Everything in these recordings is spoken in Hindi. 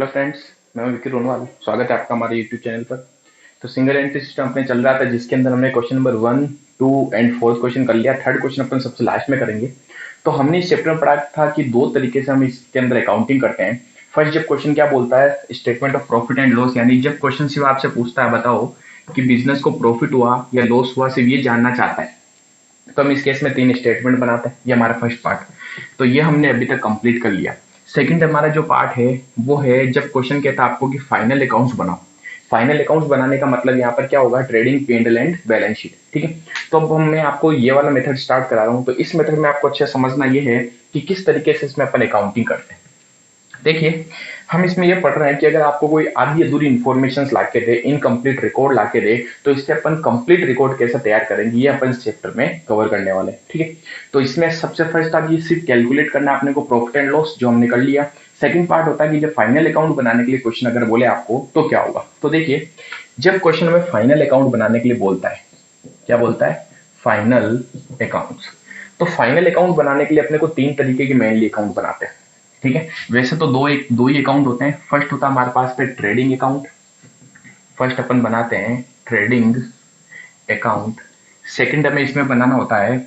हेलो फ्रेंड्स, मैं हूं विकी रोनवाल। स्वागत है आपका हमारे यूट्यूब चैनल पर। तो सिंगल एंट्री सिस्टम अपने चल रहा था, जिसके अंदर हमने क्वेश्चन नंबर 1, 2 एंड 4 क्वेश्चन कर लिया। थर्ड क्वेश्चन अपन सबसे लास्ट में करेंगे। तो हमने इस चैप्टर में पढ़ा था कि दो तरीके से हम इसके अंदर अकाउंटिंग करते हैं। फर्स्ट, जब क्वेश्चन क्या बोलता है, statement of profit and loss, यानी जब क्वेश्चन सिर्फ आपसे पूछता है बताओ कि बिजनेस को प्रॉफिट हुआ या लॉस हुआ, सिर्फ ये जानना चाहता है, तो हम इस केस में 3 स्टेटमेंट बनाते हैं। ये हमारा फर्स्ट पार्ट। तो ये हमने अभी तक कंप्लीट कर लिया। सेकंड हमारा जो पार्ट है वो है जब क्वेश्चन कहता है आपको कि फाइनल अकाउंट्स बनाओ। फाइनल अकाउंट्स बनाने का मतलब यहाँ पर क्या होगा, trading P&L and balance sheet. ठीक है। तो अब मैं आपको ये वाला मेथड स्टार्ट करा रहा हूँ। तो इस मेथड में आपको अच्छा समझना ये है कि किस तरीके से इसमें अपन अकाउंटिंग करते हैं। देखिए, हम इसमें ये पढ़ रहे हैं कि अगर आपको कोई आधी अधूरी इंफॉर्मेशन ला के दे, इनकम्प्लीट रिकॉर्ड ला के दे, तो इससे अपन कंप्लीट रिकॉर्ड कैसे तैयार करेंगे, ये अपन इस चैप्टर में कवर करने वाले हैं। ठीक है। तो इसमें सबसे फर्स्ट था कि सिर्फ कैलकुलेट करना है अपने को प्रॉफिट एंड लॉस, जो हमने कर लिया। सेकंड पार्ट होता है कि जब फाइनल अकाउंट बनाने के लिए क्वेश्चन अगर बोले आपको तो क्या होगा। तो देखिए, जब क्वेश्चन हमें फाइनल अकाउंट बनाने के लिए बोलता है, क्या बोलता है, फाइनल अकाउंट्स, तो फाइनल अकाउंट बनाने के लिए अपने को 3 तरीके के मेनली अकाउंट बनाते हैं। ठीक है। वैसे तो दो ही अकाउंट होते हैं। फर्स्ट होता है हमारे पास पे ट्रेडिंग अकाउंट। फर्स्ट अपन बनाते हैं ट्रेडिंग अकाउंट। सेकंड हमें इसमें बनाना होता है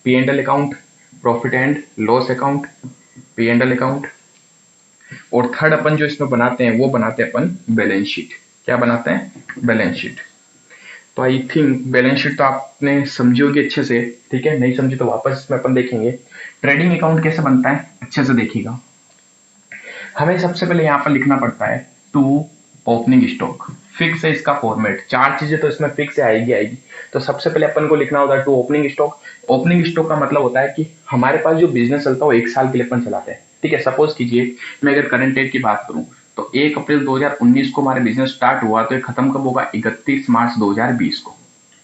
P&L account, profit and loss account, P&L account. और थर्ड अपन जो इसमें बनाते हैं वो बनाते हैं अपन बैलेंस शीट। क्या बनाते हैं, बैलेंस शीट। तो आई थिंक बैलेंस शीट तो आपने समझी होगी अच्छे से। ठीक है, नहीं समझी तो वापस इसमें अपन देखेंगे। ट्रेडिंग अकाउंट कैसे बनता है अच्छे से देखिएगा। हमें सबसे पहले यहाँ पर लिखना पड़ता है टू ओपनिंग स्टॉक। फिक्स है इसका फॉर्मेट, 4 चीजें तो इसमें फिक्स है, आएगी। तो सबसे पहले अपन को लिखना होता है to opening stock. Opening stock का मतलब होता है कि हमारे पास जो बिजनेस चलता है वो 1 साल के लिए अपन चलाते हैं। ठीक है। सपोज कीजिए, मैं अगर करंट डेट की बात करूं तो 1 अप्रैल 2019 को हमारे बिजनेस स्टार्ट हुआ, तो ये खत्म कब होगा, 31 मार्च 2020 को।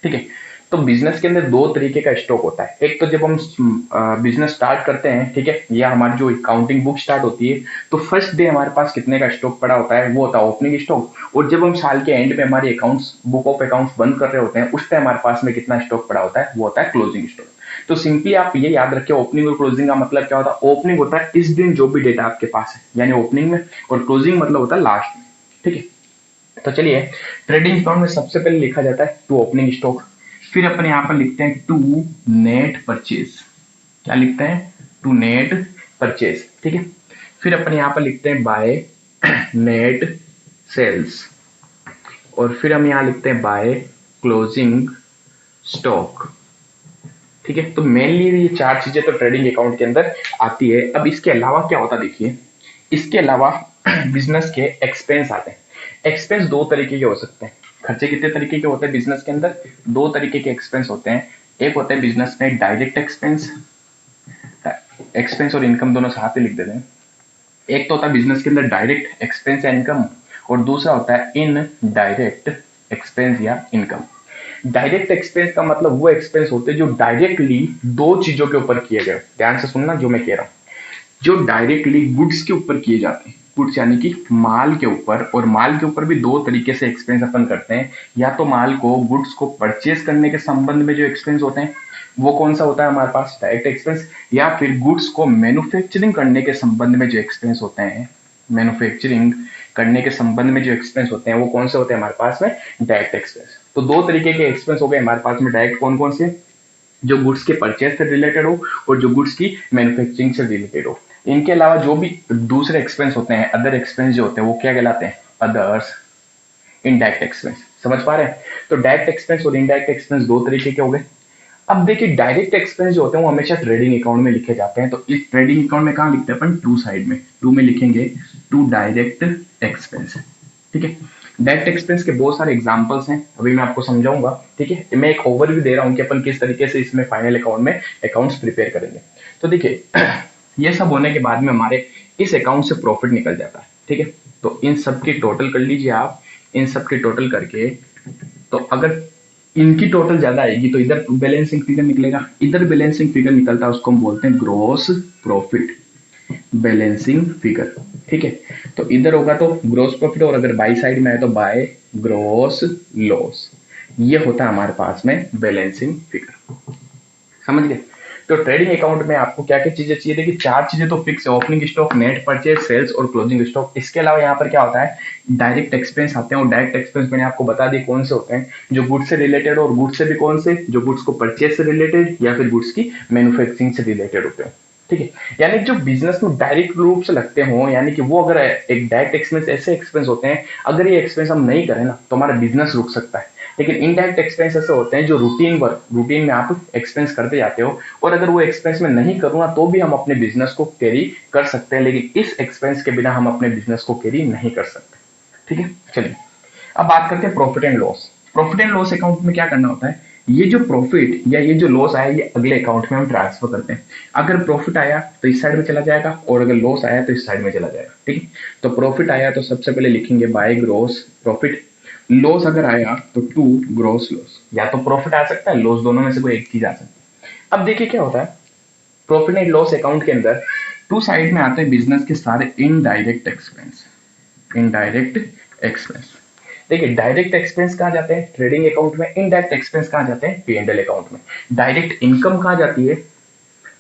ठीक है। तो बिजनेस के अंदर 2 तरीके का स्टॉक होता है। एक तो जब हम बिजनेस स्टार्ट करते हैं, ठीक है, या हमारी जो अकाउंटिंग बुक स्टार्ट होती है, तो फर्स्ट डे हमारे पास कितने का स्टॉक पड़ा होता है, वो होता है ओपनिंग स्टॉक। और जब हम साल के एंड में हमारी अकाउंट्स बुक ऑफ अकाउंट्स बंद कर रहे होते हैं, उस टाइम हमारे पास में कितना स्टॉक पड़ा होता है, वो होता है क्लोजिंग स्टॉक। तो सिंपली आप ये याद रखिए, ओपनिंग और क्लोजिंग का मतलब क्या होता है। ओपनिंग होता है इस दिन जो भी डेटा आपके पास है, यानी ओपनिंग में, और क्लोजिंग मतलब होता है लास्ट में। ठीक है। तो चलिए, ट्रेडिंग अकाउंट में सबसे पहले लिखा जाता है टू ओपनिंग स्टॉक। फिर अपन यहां पर लिखते हैं टू नेट परचेज। क्या लिखते हैं, टू नेट परचेज। ठीक है। फिर अपन यहां पर लिखते हैं बाय नेट सेल्स। और फिर हम यहां लिखते हैं बाय क्लोजिंग स्टॉक। ठीक है। तो मेनली ये 4 चीजें तो ट्रेडिंग अकाउंट के अंदर आती है। अब इसके अलावा क्या होता है, देखिए, इसके अलावा बिजनेस के एक्सपेंस आते हैं। एक्सपेंस 2 तरीके के हो सकते हैं। खर्चे कितने तरीके के होते हैं बिजनेस के अंदर, 2 तरीके के एक्सपेंस होते हैं। एक होता है बिजनेस में डायरेक्ट एक्सपेंस, एक्सपेंस और इनकम दोनों साथ में लिख देते हैं। एक तो होता है बिजनेस के अंदर डायरेक्ट एक्सपेंस या इनकम, और दूसरा होता है इन डायरेक्ट एक्सपेंस या इनकम। डायरेक्ट एक्सपेंस का मतलब वो एक्सपेंस होते हैं जो डायरेक्टली 2 चीजों के ऊपर किए गए। ध्यान से सुनना जो मैं कह रहा हूं, जो डायरेक्टली गुड्स के ऊपर किए जाते हैं। गुड्स यानी कि माल के ऊपर, और माल के ऊपर भी 2 तरीके से एक्सपेंस अपन करते हैं। या तो माल को, गुड्स को परचेज करने के संबंध में जो एक्सपेंस होते हैं, वो कौन सा होता है हमारे पास, डायरेक्ट एक्सपेंस। या फिर गुड्स को मैन्युफैक्चरिंग करने के संबंध में जो एक्सपेंस होते हैं, मैन्युफैक्चरिंग करने के संबंध में जो एक्सपेंस होते हैं, वो कौन से होते हैं हमारे पास में, डायरेक्ट एक्सपेंस। तो 2 तरीके के एक्सपेंस हो गए हमारे पास में डायरेक्ट। कौन कौन से, जो गुड्स के परचेज से रिलेटेड हो और जो गुड्स की मैन्युफैक्चरिंग से रिलेटेड हो। इनके अलावा जो भी दूसरे एक्सपेंस होते हैं, अदर एक्सपेंस जो होते हैं, वो क्या कहलाते हैं, अदर्स इनडायरेक्ट एक्सपेंस। समझ पा रहे हैं। तो डायरेक्ट एक्सपेंस और इनडायरेक्ट एक्सपेंस 2 तरीके के हो गए। अब देखिए, डायरेक्ट एक्सपेंस जो होते हैं वो हमेशा ट्रेडिंग अकाउंट में लिखे जाते हैं। तो इस ट्रेडिंग अकाउंट में कहां लिखते हैं अपन, टू साइड में, टू में लिखेंगे टू डायरेक्ट एक्सपेंस। ठीक है। डायरेक्ट एक्सपेंस के बहुत सारे एग्जांपल्स हैं, अभी मैं आपको समझाऊंगा। ठीक है। मैं एक ओवरव्यू दे रहा हूं कि अपन किस तरीके से इसमें फाइनल अकाउंट में अकाउंट्स प्रिपेयर करेंगे। तो देखिए, ये सब होने के बाद में हमारे इस अकाउंट से प्रॉफिट निकल जाता है। ठीक है। तो इन सब की टोटल कर लीजिए आप। इन सब की टोटल करके, तो अगर इनकी टोटल ज्यादा आएगी तो इधर बैलेंसिंग फिगर निकलेगा, इधर बैलेंसिंग फिगर निकलता है, उसको हम बोलते हैं ग्रॉस प्रॉफिट बैलेंसिंग फिगर। ठीक है। तो इधर होगा तो ग्रॉस प्रॉफिट, और अगर बाई साइड में है तो बाय ग्रॉस लॉस। ये होता है हमारे पास में बैलेंसिंग फिगर। समझ गए। तो ट्रेडिंग अकाउंट में आपको क्या क्या चीजें चाहिए? देखिए 4 चीजें तो फिक्स है, opening stock, net purchase, sales और क्लोजिंग स्टॉक। इसके अलावा यहाँ पर क्या होता है, डायरेक्ट एक्सपेंस आते हैं, और डायरेक्ट एक्सपेंस मैंने आपको बता दी कौन से होते हैं, जो गुड्स से रिलेटेड, और गुड्स से भी कौन से, जो गुड्स को परचेज से रिलेटेड या फिर गुड्स की मैन्युफैक्चरिंग से रिलेटेड होते हैं। ठीक है, यानी जो बिजनेस में डायरेक्ट रूप से लगते हो, यानी कि वो अगर एक डायरेक्ट एक्सपेंस ऐसे एक्सपेंस होते हैं, अगर ये एक्सपेंस हम नहीं करें ना तो हमारा बिजनेस रुक सकता है। लेकिन इनडायरेक्ट एक्सपेंस ऐसे होते हैं जो रूटीन वर्क, रूटीन में आप एक्सपेंस करते जाते हो, और अगर वो एक्सपेंस में नहीं करूँ ना तो भी हम अपने बिजनेस को कैरी कर सकते हैं, लेकिन इस एक्सपेंस के बिना हम अपने बिजनेस को कैरी नहीं कर सकते। ठीक है, चलिए अब बात करते हैं profit and loss. Profit and loss account में क्या करना होता है, ये जो प्रॉफिट या ये जो लॉस आया ये अगले अकाउंट में हम ट्रांसफर करते हैं। अगर प्रॉफिट आया तो इस साइड में चला जाएगा, और अगर लॉस आया तो इस साइड में चला जाएगा। ठीक है, तो प्रॉफिट आया तो सबसे पहले लिखेंगे बाय ग्रॉस प्रॉफिट, लॉस अगर आया तो टू ग्रॉस लॉस। या तो प्रॉफिट आ सकता है, लॉस, दोनों में से कोई एक चीज आ सकती है। अब देखिए क्या होता है, प्रॉफिट एंड लॉस अकाउंट के अंदर टू साइड में आते हैं बिजनेस के सारे इनडायरेक्ट एक्सपेंस। इनडायरेक्ट एक्सपेंस, देखिए डायरेक्ट एक्सपेंस कहाँ जाते हैं, ट्रेडिंग अकाउंट में। इनडायरेक्ट एक्सपेंस कहाँ जाते हैं, पी&एल अकाउंट में। डायरेक्ट इनकम कहाँ जाती है,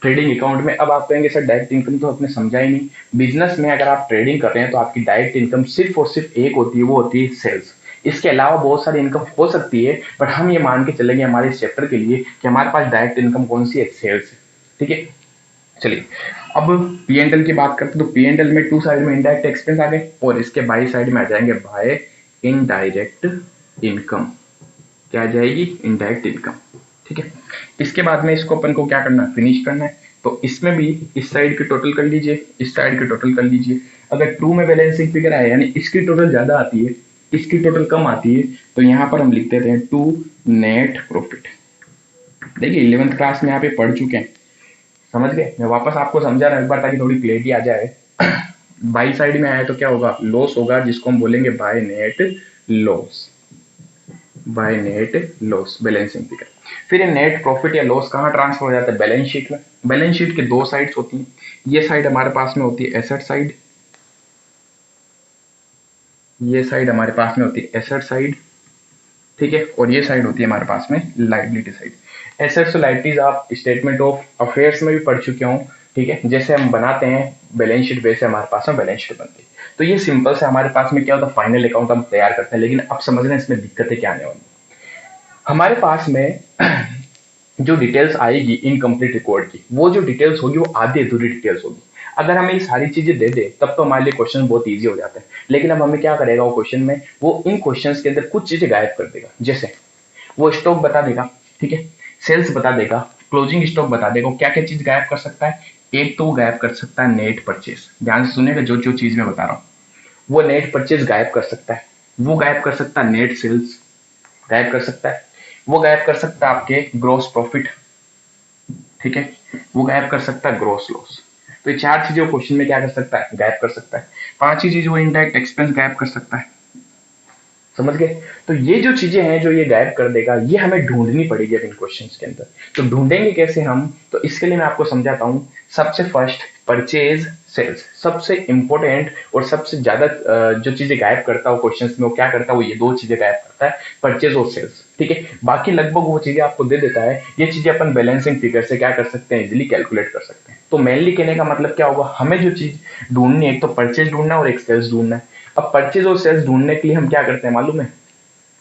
ट्रेडिंग अकाउंट में। अब आप कहेंगे सर डायरेक्ट इनकम तो आपने समझा ही नहीं। बिजनेस में अगर आप ट्रेडिंग कर रहे हैं तो आपकी डायरेक्ट इनकम सिर्फ और सिर्फ एक होती है, वो होती है सेल्स। इसके अलावा बहुत सारी इनकम हो सकती है, बट हम ये मान के चलेंगे हमारे इस चैप्टर के लिए कि हमारे पास डायरेक्ट इनकम कौन सी है, सेल्स है। ठीक है, चलिए अब पी&एल की बात करते हैं, तो पी&एल में टू साइड में इनडायरेक्ट एक्सपेंस आ गए, और इसके बाई साइड में आ जाएंगे बाय इनडायरेक्ट इनकम। क्या आ जाएगी, इनडायरेक्ट इनकम। ठीक है, इसके बाद में इसको अपन को क्या करना है, फिनिश करना है। तो इसमें भी इस साइड की टोटल कर लीजिए, इस साइड की टोटल कर लीजिए। अगर ट्रू में बैलेंसिंग फिगर आए, यानी इसकी टोटल ज्यादा आती है, इसकी टोटल कम आती है, तो यहाँ पर हम लिख देते हैं टू नेट प्रॉफिट। देखिए 11th क्लास में यहाँ पे पढ़ चुके हैं, समझ गए। मैं वापस आपको समझा रहा हूं एक बार ताकि थोड़ी क्लियरिटी आ जाए। बाई साइड में आया तो क्या होगा, लॉस होगा, जिसको हम बोलेंगे by net loss. By net loss balancing figure. फिर ये नेट प्रॉफिट या लॉस कहाँ ट्रांसफर हो जाता है, बैलेंस शीट में। बैलेंस शीट के दो साइड्स होती हैं, ये साइड हमारे पास में होती है एसेट साइड, ये साइड हमारे पास में होती है एसेट साइड। ठीक है, और ये साइड होती है हमारे पास में लाइबिलिटी साइड। एसेट्स और लाइबिलिटीज आप स्टेटमेंट ऑफ अफेयर्स में भी पढ़ चुके हो। ठीक है, जैसे हम बनाते हैं बैलेंस शीट, वैसे हमारे पास में बैलेंस शीट बनती है। तो ये सिंपल से हमारे पास में क्या होता है, फाइनल अकाउंट हम तैयार करते हैं। लेकिन अब समझ रहे हैं इसमें दिक्कतें क्या आने वाली। हमारे पास में जो डिटेल्स आएगी इनकम्प्लीट रिकॉर्ड की, वो जो डिटेल्स होगी वो आधी अधूरी डिटेल्स होगी। अगर हमें ये सारी चीजें दे दे तब तो हमारे लिए क्वेश्चन बहुत इजी हो जाता है। लेकिन अब हमें क्या करेगा वो क्वेश्चन में, वो इन क्वेश्चंस के अंदर कुछ चीजें गायब कर देगा। जैसे वो स्टॉक बता देगा, ठीक है, सेल्स बता देगा, क्लोजिंग स्टॉक बता देगा। क्या क्या चीज गायब कर सकता है, एक तो वो गायब कर सकता है नेट परचेज। ध्यान से सुनेगा जो जो चीज मैं बता रहा हूँ, वो नेट परचेज गायब कर सकता है, वो गायब कर सकता है नेट सेल्स गायब कर सकता है, वो गायब कर सकता है आपके ग्रॉस प्रॉफिट। ठीक है, वो गायब कर सकता है ग्रॉस लॉस। तो ये चार चीजें क्वेश्चन में क्या कर सकता है, गायब कर सकता है। पांचवी चीज वो इनडायरेक्ट एक्सपेंस गायब कर सकता है। समझ गए। तो ये जो चीजें हैं जो ये गायब कर देगा, ये हमें ढूंढनी पड़ेगी अब इन क्वेश्चंस के अंदर। तो ढूंढेंगे कैसे हम, तो इसके लिए मैं आपको समझाता हूं। सबसे फर्स्ट परचेज सेल्स सबसे इंपॉर्टेंट, और सबसे ज्यादा जो चीजें गायब करता है क्वेश्चंस में, वो क्या करता है, वो ये दो चीजें गायब करता है, परचेज और सेल्स। ठीक है, बाकी लगभग वो चीजें आपको दे देता है। ये चीजें अपन बैलेंसिंग फिगर से क्या कर सकते हैं, इजिली कैलकुलेट कर सकते हैं। तो मेनली कहने का मतलब क्या होगा, हमें जो चीज ढूंढनी है, एक तो परचेज ढूंढना है और एक सेल्स ढूंढना है। अब परचेज और सेल्स ढूंढने के लिए हम क्या करते हैं मालूम है,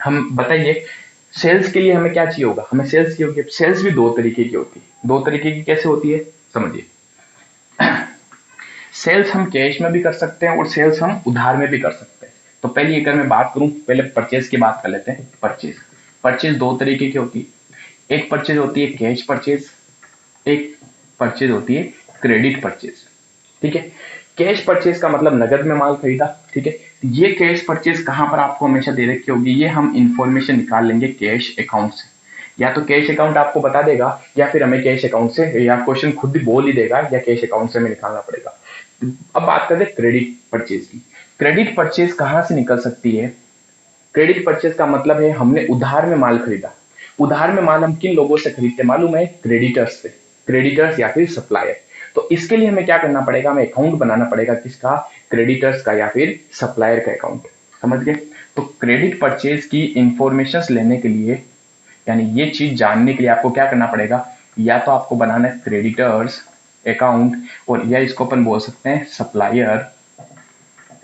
हम बताइए, सेल्स के लिए हमें क्या चाहिए होगा, हमें सेल्स की होगी। सेल्स भी दो तरीके की होती है। दो तरीके की कैसे होती है समझिए। सेल्स हम कैश में भी कर सकते हैं और सेल्स हम उधार में भी कर सकते हैं। तो पहले अगर मैं बात करूं, पहले परचेज की बात कर लेते हैं। परचेज, परचेज दो तरीके की होती है। एक परचेज होती है कैश परचेज, एक परचेज होती है क्रेडिट परचेज। ठीक है, कैश परचेज का मतलब नगद में माल खरीदा। ठीक है, ये कैश परचेज कहां पर आपको हमेशा दे रखी होगी, ये हम इंफॉर्मेशन निकाल लेंगे कैश अकाउंट से। या तो कैश अकाउंट आपको बता देगा, या फिर हमें कैश अकाउंट से, या क्वेश्चन खुद भी बोल ही देगा, या कैश अकाउंट से हमें निकालना पड़ेगा। अब बात करते हैं क्रेडिट परचेज की। क्रेडिट परचेज कहां से निकल सकती है, क्रेडिट परचेज का मतलब है हमने उधार में माल खरीदा। उधार में माल हम किन लोगों से खरीदते मालूम है, क्रेडिटर्स से, क्रेडिटर्स या फिर सप्लायर। तो इसके लिए हमें क्या करना पड़ेगा, हमें अकाउंट बनाना पड़ेगा, किसका, क्रेडिटर्स का या फिर सप्लायर का अकाउंट। समझ गए। तो क्रेडिट परचेज की इंफॉर्मेशन लेने के लिए, यानी ये चीज जानने के लिए आपको क्या करना पड़ेगा, या तो आपको बनाना है क्रेडिटर्स अकाउंट, और या इसको अपन बोल सकते हैं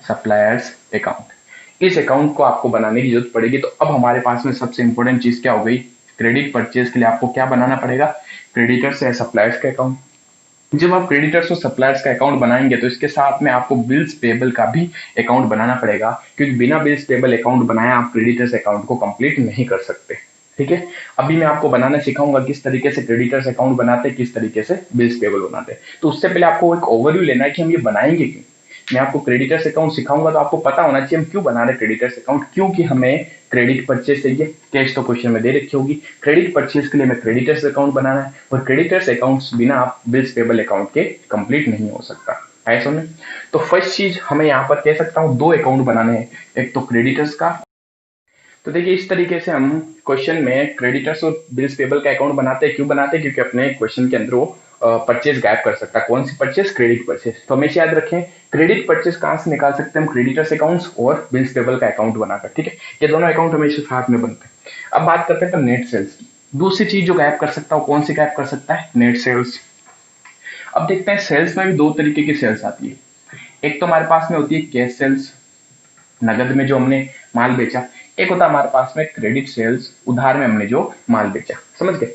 सप्लायर्स अकाउंट। इस अकाउंट को आपको बनाने की जरूरत पड़ेगी। तो अब हमारे पास में सबसे इंपॉर्टेंट चीज क्या हो गई, क्रेडिट परचेज के लिए आपको क्या बनाना पड़ेगा, क्रेडिटर्स या सप्लायर्स का अकाउंट। जब आप क्रेडिटर्स और सप्लायर्स का अकाउंट बनाएंगे तो इसके साथ में आपको बिल्स पेबल का भी अकाउंट बनाना पड़ेगा, क्योंकि बिना बिल्स पेबल अकाउंट बनाए आप क्रेडिटर्स अकाउंट को कंप्लीट नहीं कर सकते। ठीक है, अभी मैं आपको बनाना सिखाऊंगा किस तरीके से क्रेडिटर्स अकाउंट बनाते हैं, किस तरीके से बिल्स पेबल बनाते हैं। तो उससे पहले आपको एक ओवरव्यू लेना है कि हम ये बनाएंगे क्यों। मैं आपको क्रेडिटर्स अकाउंट सिखाऊंगा तो आपको पता होना चाहिए हम क्यों बना रहे क्रेडिटर्स अकाउंट, क्योंकि हमें क्रेडिट परचेज चाहिए। कैश तो क्वेश्चन में दे रखी होगी, क्रेडिट परचेज के लिए हमें क्रेडिटर्स अकाउंट बनाना है, और क्रेडिटर्स अकाउंट्स बिना आप बिल्स पेबल अकाउंट के कंप्लीट नहीं हो सकता। ऐसा में तो फर्स्ट चीज हमें यहाँ पर कह सकता हूँ 2 अकाउंट बनाने हैं, एक तो क्रेडिटर्स का। तो देखिए इस तरीके से हम क्वेश्चन में क्रेडिटर्स और बिल्स पेबल का अकाउंट बनाते हैं। क्यों बनाते हैं, क्योंकि अपने क्वेश्चन के अंदर वो परचेज गायब कर सकता है। कौन सी परचेज, क्रेडिट परचेज। तो हमेशा याद रखें क्रेडिट परचेज कहां से निकाल सकते हैं हम, क्रेडिटर्स अकाउंट्स और बिल्स पेबल का अकाउंट बनाकर। ठीक है, ये दोनों अकाउंट हमेशा साथ में बनते हैं। अब बात करते हैं नेट सेल्स की। दूसरी चीज जो गायब कर सकता है कौन सी गायब कर सकता है, नेट सेल्स। अब देखते हैं सेल्स में भी 2 तरीके की सेल्स आती है। एक तो हमारे पास में होती है कैश सेल्स, नगद में जो हमने माल बेचा। एक होता है हमारे पास में क्रेडिट सेल्स, उधार में हमने जो माल बेचा। समझ गए।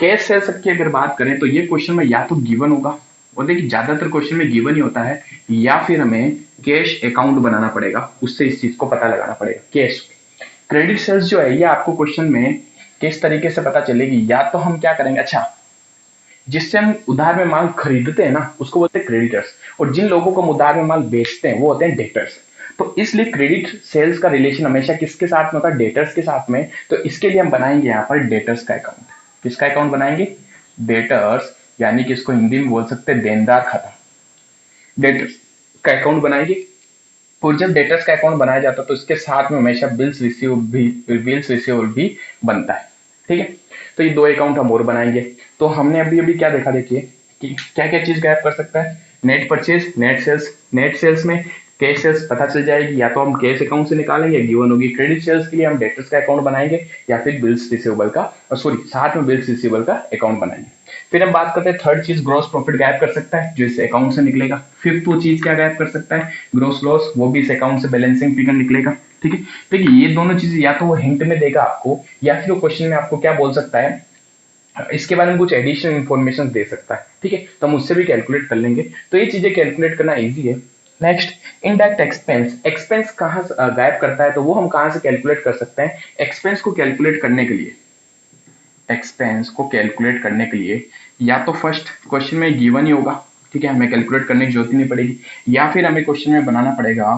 कैश सेल्स की अगर बात करें तो ये क्वेश्चन में या तो गिवन होगा, और देखिए ज्यादातर क्वेश्चन में गिवन ही होता है, या फिर हमें कैश अकाउंट बनाना पड़ेगा, उससे इस चीज को पता लगाना पड़ेगा। कैश क्रेडिट सेल्स जो है ये आपको क्वेश्चन में किस तरीके से पता चलेगी, या तो हम क्या करेंगे, अच्छा जिससे हम उधार में माल खरीदते हैं ना उसको बोलते हैं क्रेडिटर्स, और जिन लोगों को हम उधार में माल बेचते हैं वो होते हैं डेटर्स। तो इसलिए क्रेडिट सेल्स का रिलेशन हमेशा किसके साथ में होता है, डेटर्स के साथ में। तो इसके लिए हम बनाएंगे यहाँ पर डेटर्स का अकाउंट। किसका अकाउंट बनाएंगे, डेटर्स, यानी कि इसको हिंदी में बोल सकते हैं देनदार खाता। डेटर्स का अकाउंट बनाएंगे, और जब डेटर्स का अकाउंट बनाया जाता है तो इसके साथ में हमेशा बिल्स रिसीवेबल भी बनता है। ठीक है, तो ये 2 अकाउंट हम और बनाएंगे। तो हमने अभी अभी क्या देखा, देखिए कि क्या क्या चीज गायब कर सकता है, net purchase, net sales. Net sales में कैश सेल्स पता चल जाएगी, या तो हम कैश अकाउंट से निकालेंगे, गिवन होगी। क्रेडिट सेल्स के लिए हम डेटर्स का अकाउंट बनाएंगे, या फिर बिल्स रिसीवेबल का, सॉरी साथ में बिल्स रिसीवेबल का अकाउंट बनाएंगे। फिर हम बात करते हैं थर्ड चीज, ग्रॉस प्रॉफिट गायब कर सकता है जो इस अकाउंट से निकलेगा। फिफ्थ वो चीज क्या गायब कर सकता है, ग्रॉस लॉस, वो भी इस अकाउंट से बैलेंसिंग फिगर निकलेगा। ठीक है, देखिए ये दोनों चीजें या तो वो हिंट में देगा आपको, या फिर वो क्वेश्चन में आपको क्या बोल सकता है, इसके बारे में कुछ एडिशनल इंफॉर्मेशन दे सकता है। ठीक है, तो हम उससे भी कैलकुलेट कर लेंगे। तो ये चीजें कैलकुलेट करना इजी है। Next, indirect expense. एक्सपेंस कहां से गायब करता है, तो वो हम कहां से कैलकुलेट कर सकते हैं। एक्सपेंस को कैलकुलेट करने के लिए, एक्सपेंस को कैलकुलेट करने के लिए या तो फर्स्ट क्वेश्चन में गिवन ही होगा, ठीक है, हमें कैलकुलेट करने की जरूरत ही नहीं पड़ेगी, या फिर हमें क्वेश्चन में बनाना पड़ेगा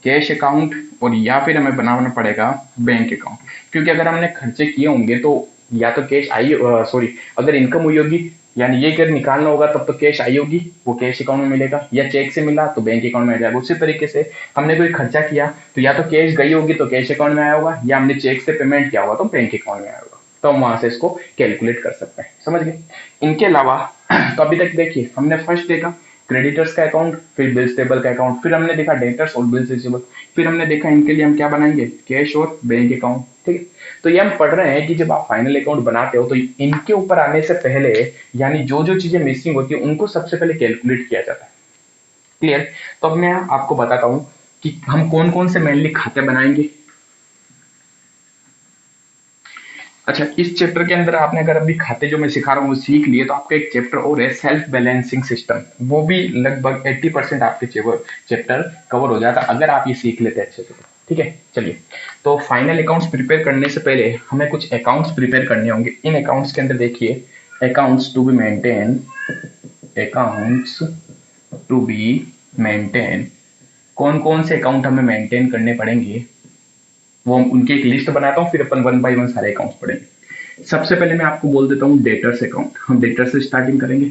कैश अकाउंट, और या फिर हमें बनाना पड़ेगा बैंक अकाउंट। क्योंकि अगर हमने खर्चे किए होंगे तो या तो कैश आई, सॉरी अगर इनकम हुई होगी, यानी ये अगर निकालना होगा तब तो कैश आई होगी, वो कैश अकाउंट में मिलेगा, या चेक से मिला तो बैंक अकाउंट में आ जाएगा। उसी तरीके से हमने कोई खर्चा किया तो या तो कैश गई होगी तो कैश अकाउंट में आया होगा, या हमने चेक से पेमेंट किया होगा तो बैंक अकाउंट में आया होगा। तो हम वहां से इसको कैलकुलेट कर सकते हैं। समझ गए। इनके अलावा तो अभी तक देखिए हमने फर्स्ट देखा क्रेडिटर्स का अकाउंट, फिर बिल्स पेबल का अकाउंट, फिर हमने देखा डेटर्स और बिल्स रिसीवेबल, फिर हमने देखा इनके लिए हम क्या बनाएंगे, कैश और बैंक अकाउंट। ठीक है, तो ये हम पढ़ रहे हैं कि जब आप फाइनल अकाउंट बनाते हो तो इनके ऊपर आने से पहले, यानी जो जो चीजें मिसिंग होती है उनको सबसे पहले कैलकुलेट किया जाता है। क्लियर। तो अब मैं आपको बताता हूं कि हम कौन कौन से मेनली खाते बनाएंगे। अच्छा, इस चैप्टर के अंदर आपने अगर अभी खाते जो मैं सिखा रहा हूँ वो सीख लिए, तो आपका एक चैप्टर और है सेल्फ बैलेंसिंग सिस्टम। वो भी लगभग 80% आपके चैप्टर कवर हो जाता अगर आप ये सीख लेते अच्छे से। ठीक है, चलिए। तो फाइनल अकाउंट्स प्रिपेयर करने से पहले हमें कुछ अकाउंट्स प्रिपेयर करने होंगे। इन अकाउंट्स के अंदर देखिए, accounts to be maintain, accounts to be maintain, कौन कौन से अकाउंट हमें मेंटेन करने पड़ेंगे वो उनकी एक लिस्ट बनाता हूँ, फिर अपन 1 बाय 1 सारे अकाउंट्स पढ़ेंगे। सबसे पहले मैं आपको बोल देता हूँ डेटर्स अकाउंट। हम डेटर्स से स्टार्टिंग करेंगे।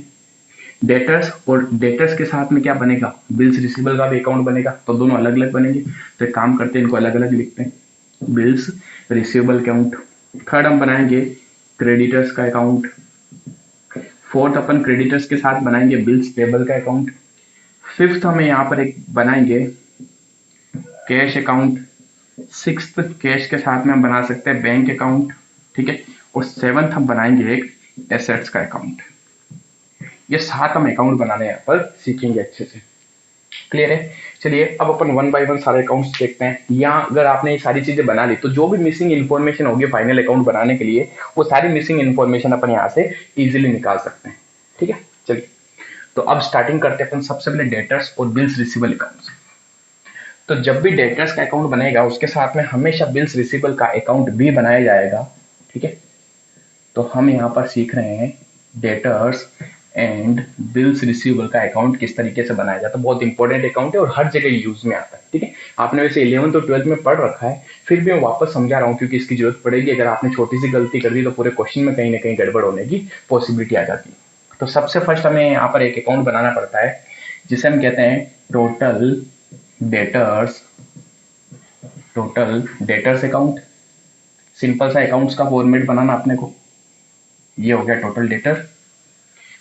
डेटर्स और डेटर्स के साथ में क्या बनेगा, बिल्स रिसीवेबल का भी अकाउंट बनेगा, तो दोनों अलग अलग बनेंगे। तो एक काम करते हैं, इनको अलग अलग लिखते हैं, बिल्स रिसीवेबल अकाउंट। थर्ड हम बनाएंगे क्रेडिटर्स का अकाउंट। फोर्थ अपन क्रेडिटर्स के साथ बनाएंगे बिल्स पेबल का अकाउंट। फिफ्थ हमें यहाँ पर एक बनाएंगे कैश अकाउंट। सिक्स्थ कैश के साथ में हम बना सकते हैं बैंक अकाउंट। ठीक है, और सेवंथ हम बनाएंगे एक एसेट्स का अकाउंट। ये 7 हम अकाउंट बनाने यहाँ पर सीखेंगे अच्छे से। क्लियर है? चलिए अब अपन वन बाय वन सारे अकाउंट्स देखते हैं। यहाँ अगर आपने ये सारी चीजें बना ली तो जो भी मिसिंग इन्फॉर्मेशन होगी फाइनल अकाउंट बनाने के लिए, वो सारी मिसिंग इन्फॉर्मेशन अपन यहाँ से इजीली निकाल सकते हैं। ठीक है, चलिए तो अब स्टार्टिंग करते हैं अपन सबसे पहले डेटर्स और बिल्स रिसीवेबल अकाउंट। तो जब भी डेटर्स का अकाउंट बनेगा उसके साथ में हमेशा बिल्स रिसीवेबल का अकाउंट भी बनाया जाएगा। ठीक है, तो हम यहाँ पर सीख रहे हैं डेटर्स एंड बिल्स रिसीवेबल का अकाउंट किस तरीके से बनाया जाता है। बहुत इंपॉर्टेंट अकाउंट है और हर जगह यूज में आता है। ठीक है, आपने वैसे 11th और 12th में पढ़ रखा है, फिर भी मैं वापस समझा रहा हूँ क्योंकि इसकी जरूरत पड़ेगी। अगर आपने छोटी सी गलती कर दी तो पूरे क्वेश्चन में कहीं ना कहीं गड़बड़ होने की पॉसिबिलिटी आ जाती है। तो सबसे फर्स्ट हमें यहाँ पर एक अकाउंट बनाना पड़ता है जिसे हम कहते हैं टोटल डेटर्स अकाउंट। सिंपल सा अकाउंट्स का फॉर्मेट बनाना अपने को, ये हो गया टोटल डेटर।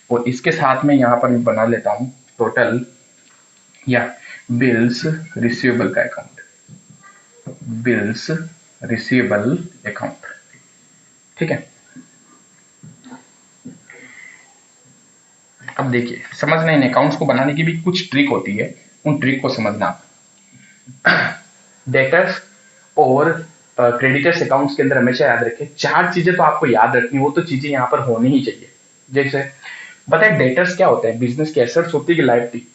और इसके साथ में यहां पर मैं बना लेता हूं टोटल या बिल्स रिसीवेबल का अकाउंट, बिल्स रिसीवेबल अकाउंट। ठीक है, अब देखिए समझना, इन अकाउंट्स को बनाने की भी कुछ ट्रिक होती है, उन ट्रिक को समझना। डेटर्स और क्रेडिटर्स अकाउंट्स के अंदर हमेशा याद रखें 4 चीजें तो आपको याद रखनी, वो तो चीजें यहां पर होनी ही चाहिए। जैसे पता है डेटर्स क्या होता है? बिजनेस की एसेट्स होती है कि लायबिलिटी?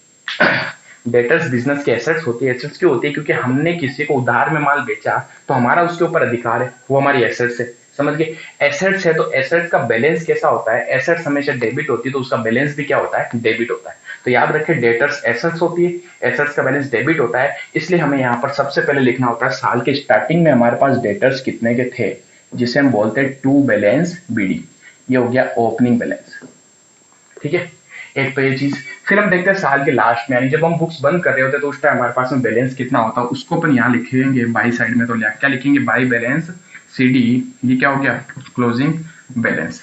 डेटर्स बिजनेस की एसेट्स होती है। एसेट्स क्यों होती है? क्योंकि हमने किसी को उधार में माल बेचा तो हमारा उसके ऊपर अधिकार है, वो हमारी एसेट्स है। समझ गए? एसेट्स है तो एसेट्स का बैलेंस कैसा होता है? एसेट्स हमेशा डेबिट होती है तो उसका बैलेंस भी क्या होता है? डेबिट होता है। तो याद रखें डेटर्स एसेट्स होती है, एसेट्स का बैलेंस डेबिट होता है। इसलिए हमें यहाँ पर सबसे पहले लिखना होता है साल के स्टार्टिंग में हमारे पास डेटर्स कितने के थे, जिसे हम बोलते हैं टू बैलेंस बीडी। ये हो गया ओपनिंग बैलेंस। ठीक है, एक तो ये चीज। फिर हम देखते हैं साल के लास्ट में, यानी जब हम बुक्स बंद कर रहे होते हैं तो उस टाइम हमारे पास में बैलेंस कितना होता है, उसको अपन यहाँ लिखेंगे बाई साइड में। तो क्या लिखेंगे? By balance c d. ये क्या हो गया? Closing balance.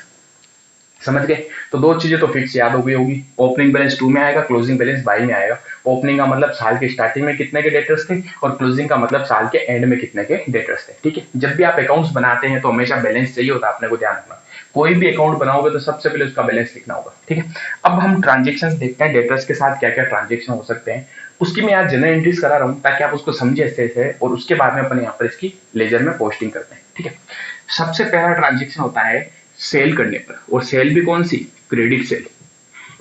समझ गए? तो दो चीजें तो फिक्स याद हो गई होगी, ओपनिंग बैलेंस 2 में आएगा, क्लोजिंग बैलेंस बाई में आएगा। ओपनिंग का मतलब साल के स्टार्टिंग में कितने के डेटर्स थे, और क्लोजिंग का मतलब साल के एंड में कितने के डेटर्स थे। ठीक है, जब भी आप अकाउंट्स बनाते हैं तो हमेशा बैलेंस चाहिए होता है, आपने को ध्यान रखना। कोई भी अकाउंट बनाओगे तो सबसे पहले उसका बैलेंस लिखना होगा। ठीक है, अब हम ट्रांजेक्शन देखते हैं डेटर्स के साथ क्या क्या ट्रांजेक्शन हो सकते हैं। उसकी मैं यहाँ जनरल एंट्रीज करा रहा हूँ ताकि आप उसको समझे अच्छे से, और उसके बाद में अपन यहाँ पर इसकी लेजर में पोस्टिंग करते हैं। ठीक है, सबसे पहला ट्रांजेक्शन होता है सेल करने पर, और सेल भी कौन सी? Credit sale.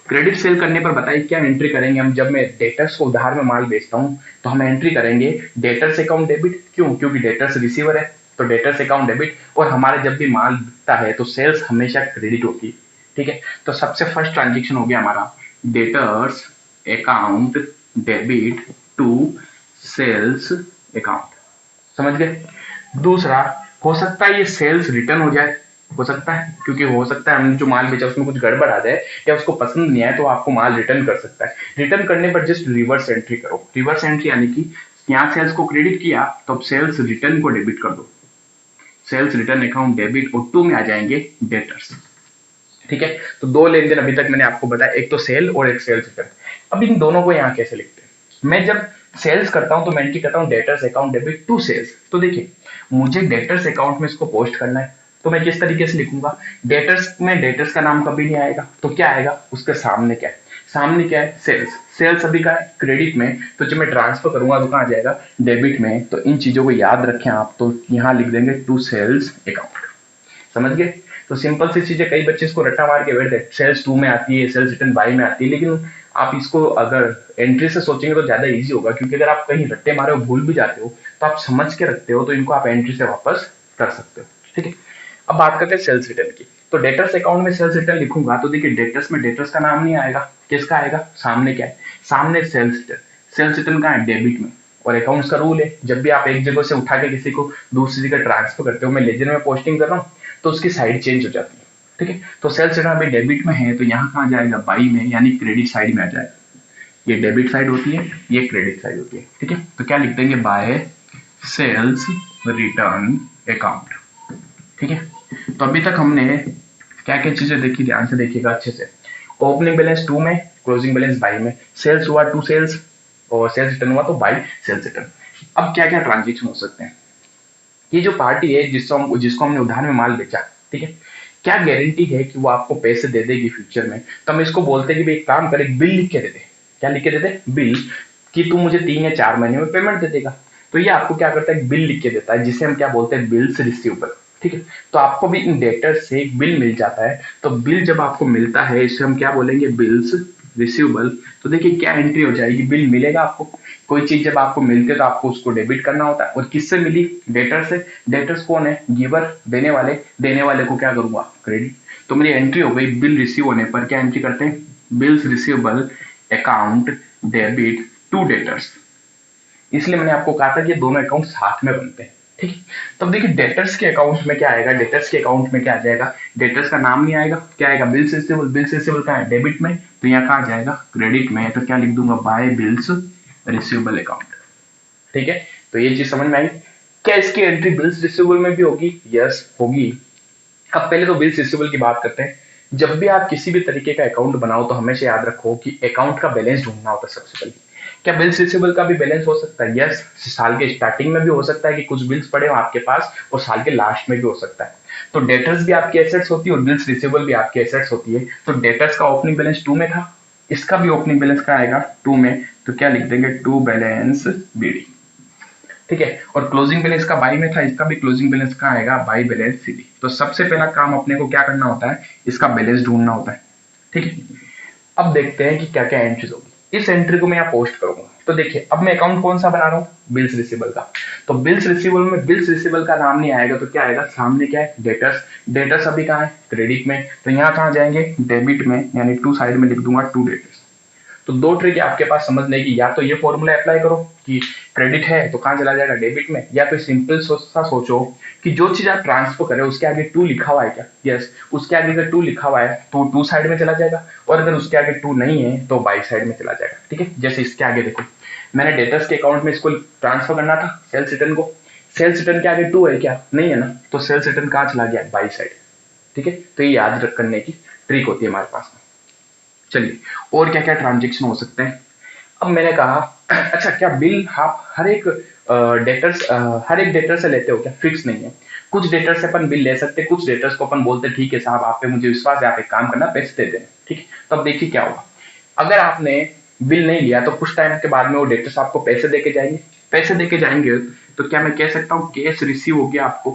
क्रेडिट सेल करने पर बताइए क्या एंट्री करेंगे हम? जब मैं डेटर्स को उधार में माल बेचता हूं तो हम एंट्री करेंगे डेटर्स अकाउंट डेबिट। क्यों? क्योंकि डेटर्स रिसीवर है तो डेटर्स अकाउंट डेबिट। और हमारे जब भी माल बिकता है तो सेल्स हमेशा क्रेडिट होती है। ठीक है, तो सबसे फर्स्ट ट्रांजेक्शन हो गया हमारा debtors account debit to sales account. समझ गए? दूसरा, हो सकता है ये सेल्स रिटर्न हो जाए, हो सकता है, क्योंकि हो सकता है हमने जो माल बेचा उसमें कुछ गड़बड़ आ जाए या उसको पसंद नहीं आए तो आपको माल रिटर्न कर सकता है। रिटर्न करने पर जस्ट रिवर्स एंट्री करो। रिवर्स एंट्री यानी कि यहाँ सेल्स को क्रेडिट किया तो अब सेल्स रिटर्न को डेबिट कर दो। सेल्स रिटर्न अकाउंट डेबिट, और 2 में आ जाएंगे डेटर्स। ठीक है, तो 2 लेन देन अभी तक मैंने आपको बताया, एक तो सेल और एक सेल्स रिटर्न। अब इन दोनों को यहाँ कैसे लिखते हैं? मैं जब सेल्स करता हूं तो मैं एंट्री करता हूं debtors account debit to sales. तो देखिए मुझे डेटर्स अकाउंट में इसको पोस्ट करना है तो मैं किस तरीके से लिखूंगा? डेटर्स में डेटर्स का नाम कभी नहीं आएगा, तो क्या आएगा? उसके सामने क्या है? सामने क्या है? सेल्स। सेल्स अभी का है क्रेडिट में, तो जब मैं ट्रांसफर करूंगा तो कहां जाएगा? डेबिट में। तो इन चीजों को याद रखें आप, तो यहां लिख देंगे टू सेल्स अकाउंट। समझ गए? तो सिंपल सी चीजें, कई बच्चे इसको रट्टा मार के बैठते हैं, सेल्स 2 में आती है, सेल्स रिटर्न बाई में आती है, लेकिन आप इसको अगर एंट्री से सोचेंगे तो ज्यादा इजी होगा, क्योंकि अगर आप कहीं रट्टे मारे हो भूल भी जाते हो तो आप समझ के रखते हो तो इनको आप एंट्री से वापस कर सकते हो। ठीक है, अब बात करते हैं सेल्स रिटर्न की। तो डेटर्स अकाउंट में सेल्स रिटर्न लिखूंगा तो देखिए डेटर्स में डेटर्स का नाम नहीं आएगा, किसका आएगा? सामने क्या है? सामने सेल्स रिटर्न। सेल्स रिटर्न कहाँ है? डेबिट में। और अकाउंट्स का रूल है, जब भी आप एक जगह से उठा के किसी को दूसरी जगह ट्रांसफर करते हो, मैं लेजर में पोस्टिंग कर रहा हूँ तो उसकी साइड चेंज हो जाती है। ठीक है, तो सेल्स रिटर्न अभी डेबिट में है तो यहाँ कहाँ जाएगा? बाई में, यानी क्रेडिट साइड में आ जाएगा। ये डेबिट साइड होती है, ये क्रेडिट साइड होती है। ठीक है, तो क्या लिख देंगे? By sales return account. ठीक है, तो अभी तक हमने क्या क्या चीजें देखी, ध्यान से देखिएगा अच्छे से। ओपनिंग बैलेंस 2 में, क्लोजिंग बैलेंस बाई में, सेल्स हुआ टू सेल्स और सेल्स रिटर्न हुआ तो बाई सेल्स रिटर्न। अब क्या क्या ट्रांजेक्शन हो सकते हैं? ये जो पार्टी है जिसको हमने उधार में माल बेचा, ठीक है, क्या गारंटी है कि वो आपको पैसे दे देगी फ्यूचर में? तो हम इसको बोलते हैं कि भाई एक काम कर, एक बिल लिख के दे दे। क्या लिख के दे दे? बिल, कि तू मुझे 3 या 4 महीने में पेमेंट दे देगा। तो ये आपको क्या करता है, बिल लिख के देता है, जिसे हम क्या बोलते हैं, बिल्स रिसीवेबल। ठीक है, तो आपको भी इन डेटर से एक बिल मिल जाता है। तो बिल जब आपको मिलता है, इसे हम क्या बोलेंगे, बिल्स रिसीवेबल। तो देखिए क्या एंट्री हो जाएगी, बिल मिलेगा आपको। कोई चीज जब आपको मिलती है तो आपको उसको डेबिट करना होता है, और किससे मिली, डेटर से। डेटर्स कौन है, गिवर, देने वाले को क्या करूंगा, क्रेडिट। तो मेरी एंट्री हो गई, बिल रिसीव होने पर क्या एंट्री करते हैं, bills receivable account debit to debtors. इसलिए मैंने आपको कहा था कि दोनों अकाउंट साथ में बनते हैं। ठीक है, तब देखिए डेटर्स के अकाउंट में क्या आएगा, डेटर्स के अकाउंट में क्या आ जाएगा, डेटर्स का नाम नहीं आएगा, क्या आएगा, बिल्स रिसीवेबल। बिल्स रिसीवेबल कहाँ है, डेबिट में, तो यहाँ कहाँ जाएगा, क्रेडिट में। तो क्या लिख दूंगा, बाय बिल्स रिसीवेबल अकाउंट। ठीक है, तो ये चीज समझ में आई। क्या इसकी एंट्री बिल्स रिसीवेबल में भी होगी? यस होगी। अब पहले तो बिल्स रिसीवेबल की बात करते हैं। जब भी आप किसी भी तरीके का अकाउंट बनाओ तो हमेशा याद रखो कि अकाउंट का बैलेंस ढूंढना होता है सबसे पहले। क्या बिल्स रिसीवेबल का भी बैलेंस हो सकता है? यस, साल के स्टार्टिंग में भी हो सकता है कि कुछ बिल्स पड़े हो आपके पास, और साल के लास्ट में भी हो सकता है। तो डेटर्स भी आपकी एसेट्स होती है और बिल्स रिसीवेबल भी आपकी एसेट्स होती है। तो डेटर्स का ओपनिंग बैलेंस 2 में था, इसका भी ओपनिंग बैलेंस का आएगा 2 में। तो क्या लिख देंगे, टू बैलेंस बीडी। ठीक है, और क्लोजिंग बैलेंस का बाई में था, इसका भी क्लोजिंग बैलेंस का आएगा बाई बैलेंस सीडी। तो सबसे पहला काम अपने को क्या करना होता है, इसका बैलेंस ढूंढना होता है। ठीक है, अब देखते हैं कि क्या क्या एंट्रीज होगी। इस एंट्री को मैं यहाँ पोस्ट करूंगा। तो देखिए अब मैं अकाउंट कौन सा बना रहा हूँ, बिल्स रिसीवेबल का। तो बिल्स रिसीवेबल में बिल्स रिसीवेबल का नाम नहीं आएगा, तो क्या आएगा, सामने क्या है, डेटर्स। डेटर्स अभी कहाँ है, क्रेडिट में। तो यहाँ कहाँ जाएंगे, डेबिट में, यानी टू साइड में लिख दूंगा टू डेटर्स। तो दो ट्रिक है आपके पास समझने की, या तो ये फॉर्मूला अप्लाई करो कि क्रेडिट है तो कहां चला जाएगा, डेबिट में। या फिर सिंपल सा सोचो कि जो चीज आप ट्रांसफर करें उसके आगे टू लिखा हुआ है क्या, यस, उसके आगे अगर टू लिखा हुआ है तो टू साइड में चला जाएगा, और अगर उसके आगे टू नहीं है तो बाई साइड में चला जाएगा। ठीक है, जैसे इसके आगे देखो, मैंने डेटर्स के अकाउंट में इसको ट्रांसफर करना था, सेल्स रिटर्न को। सेल्स रिटर्न के आगे टू है क्या, नहीं है ना, तो सेल्स रिटर्न कहां चला गया, बाई साइड। ठीक है, तो ये याद रख करने की ट्रिक होती है हमारे पास में। चलिए, और क्या क्या ट्रांजेक्शन हो सकते हैं। अब मैंने कहा अच्छा, क्या बिल आप हर एक डेटर से लेते हो क्या, फिक्स नहीं है। कुछ डेटर से अपन बिल ले सकते हैं, कुछ डेटर्स को अपन बोलते हैं ठीक है साहब आप पे मुझे विश्वास है, आप एक काम करना, पैसे दे देना। ठीक है, तो अब देखिए क्या होगा, अगर आपने बिल नहीं लिया तो कुछ टाइम के बाद में वो डेटर्स आपको पैसे देके जाएंगे। पैसे देके जाएंगे तो क्या मैं कह सकता हूँ कैश रिसीव होगी आपको।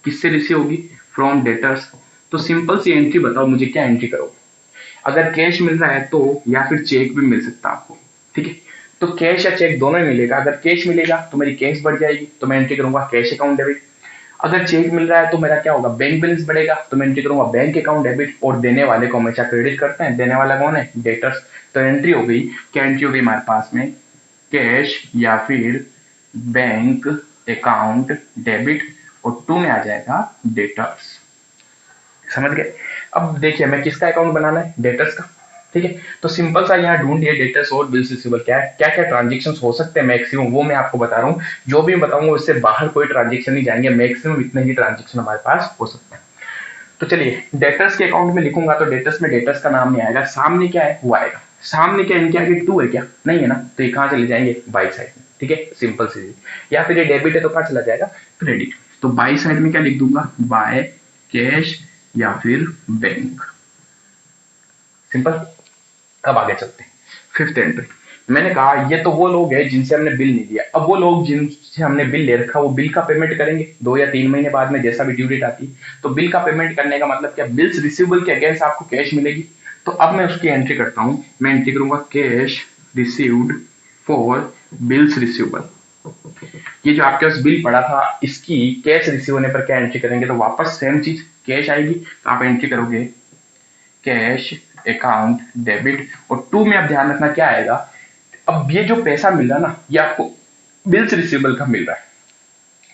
किससे रिसीव होगी, फ्रॉम डेटर्स। तो सिंपल सी एंट्री बताओ मुझे, क्या एंट्री करो। अगर कैश मिल रहा है तो, या फिर चेक भी मिल सकता है आपको। ठीक है, तो कैश या चेक दोनों ही मिलेगा। अगर कैश मिलेगा तो मेरी कैश बढ़ जाएगी, तो मैं एंट्री करूंगा कैश अकाउंट डेबिट। अगर चेक मिल रहा है तो मेरा क्या होगा, बैंक बैलेंस बढ़ेगा, तो मैं एंट्री करूंगा बैंक अकाउंट डेबिट। और देने वाले को हमेशा क्रेडिट करते हैं, देने वाला कौन है, डेटर्स। तो एंट्री हो गई, क्या एंट्री हो गई हमारे पास में, कैश या फिर बैंक अकाउंट डेबिट, और टू में आ जाएगा डेटर्स। समझ गए। अब देखिए हमें किसका अकाउंट बनाना है, डेटर्स का। ठीक है, तो सिंपल सा यहाँ ढूंढ लिया डेटर्स और बिल्स रिसीवेबल क्या है, क्या क्या ट्रांजेक्शन हो सकते हैं मैक्सिमम, वो मैं आपको बता रहा हूँ। जो भी मैं बताऊंगा उससे बाहर कोई ट्रांजेक्शन नहीं जाएंगे, मैक्सिमम इतने ही ट्रांजेक्शन हमारे पास हो सकते हैं। तो चलिए डेटर्स के अकाउंट में लिखूंगा तो डेटर्स में डेटर्स का नाम नहीं आएगा, सामने क्या है वो आएगा। सामने क्या, इनके आगे टू है क्या, नहीं है ना, तो ये कहाँ चले जाएंगे, बाई साइड में। ठीक है, सिंपल सी। या फिर ये डेबिट है तो कहाँ चला जाएगा, क्रेडिट। तो बाई साइड में क्या लिख दूंगा, बाय कैश या फिर बैंक। सिंपल। अब आगे चलते हैं, फिफ्थ एंट्री। मैंने कहा ये तो वो लोग हैं जिनसे हमने बिल नहीं लिया। अब वो लोग जिनसे हमने बिल ले रखा वो बिल का पेमेंट करेंगे 2 या 3 महीने बाद में, जैसा भी ड्यू डेट आती। तो बिल का पेमेंट करने का मतलब क्या, बिल्स रिसीवेबल के अगेंस्ट आपको कैश मिलेगी। तो अब मैं उसकी एंट्री करता हूं, मैं एंट्री करूंगा cash received for bills receivable. ये जो आपके पास बिल पड़ा था इसकी कैश रिसीव होने पर क्या एंट्री करेंगे, तो वापस सेम चीज कैश आएगी, तो आप एंट्री करोगे कैश अकाउंट डेबिट। और टू में आप ध्यान रखना क्या आएगा, अब ये जो पैसा मिल रहा है ना ये आपको बिल्स रिसीवेबल का मिल रहा है।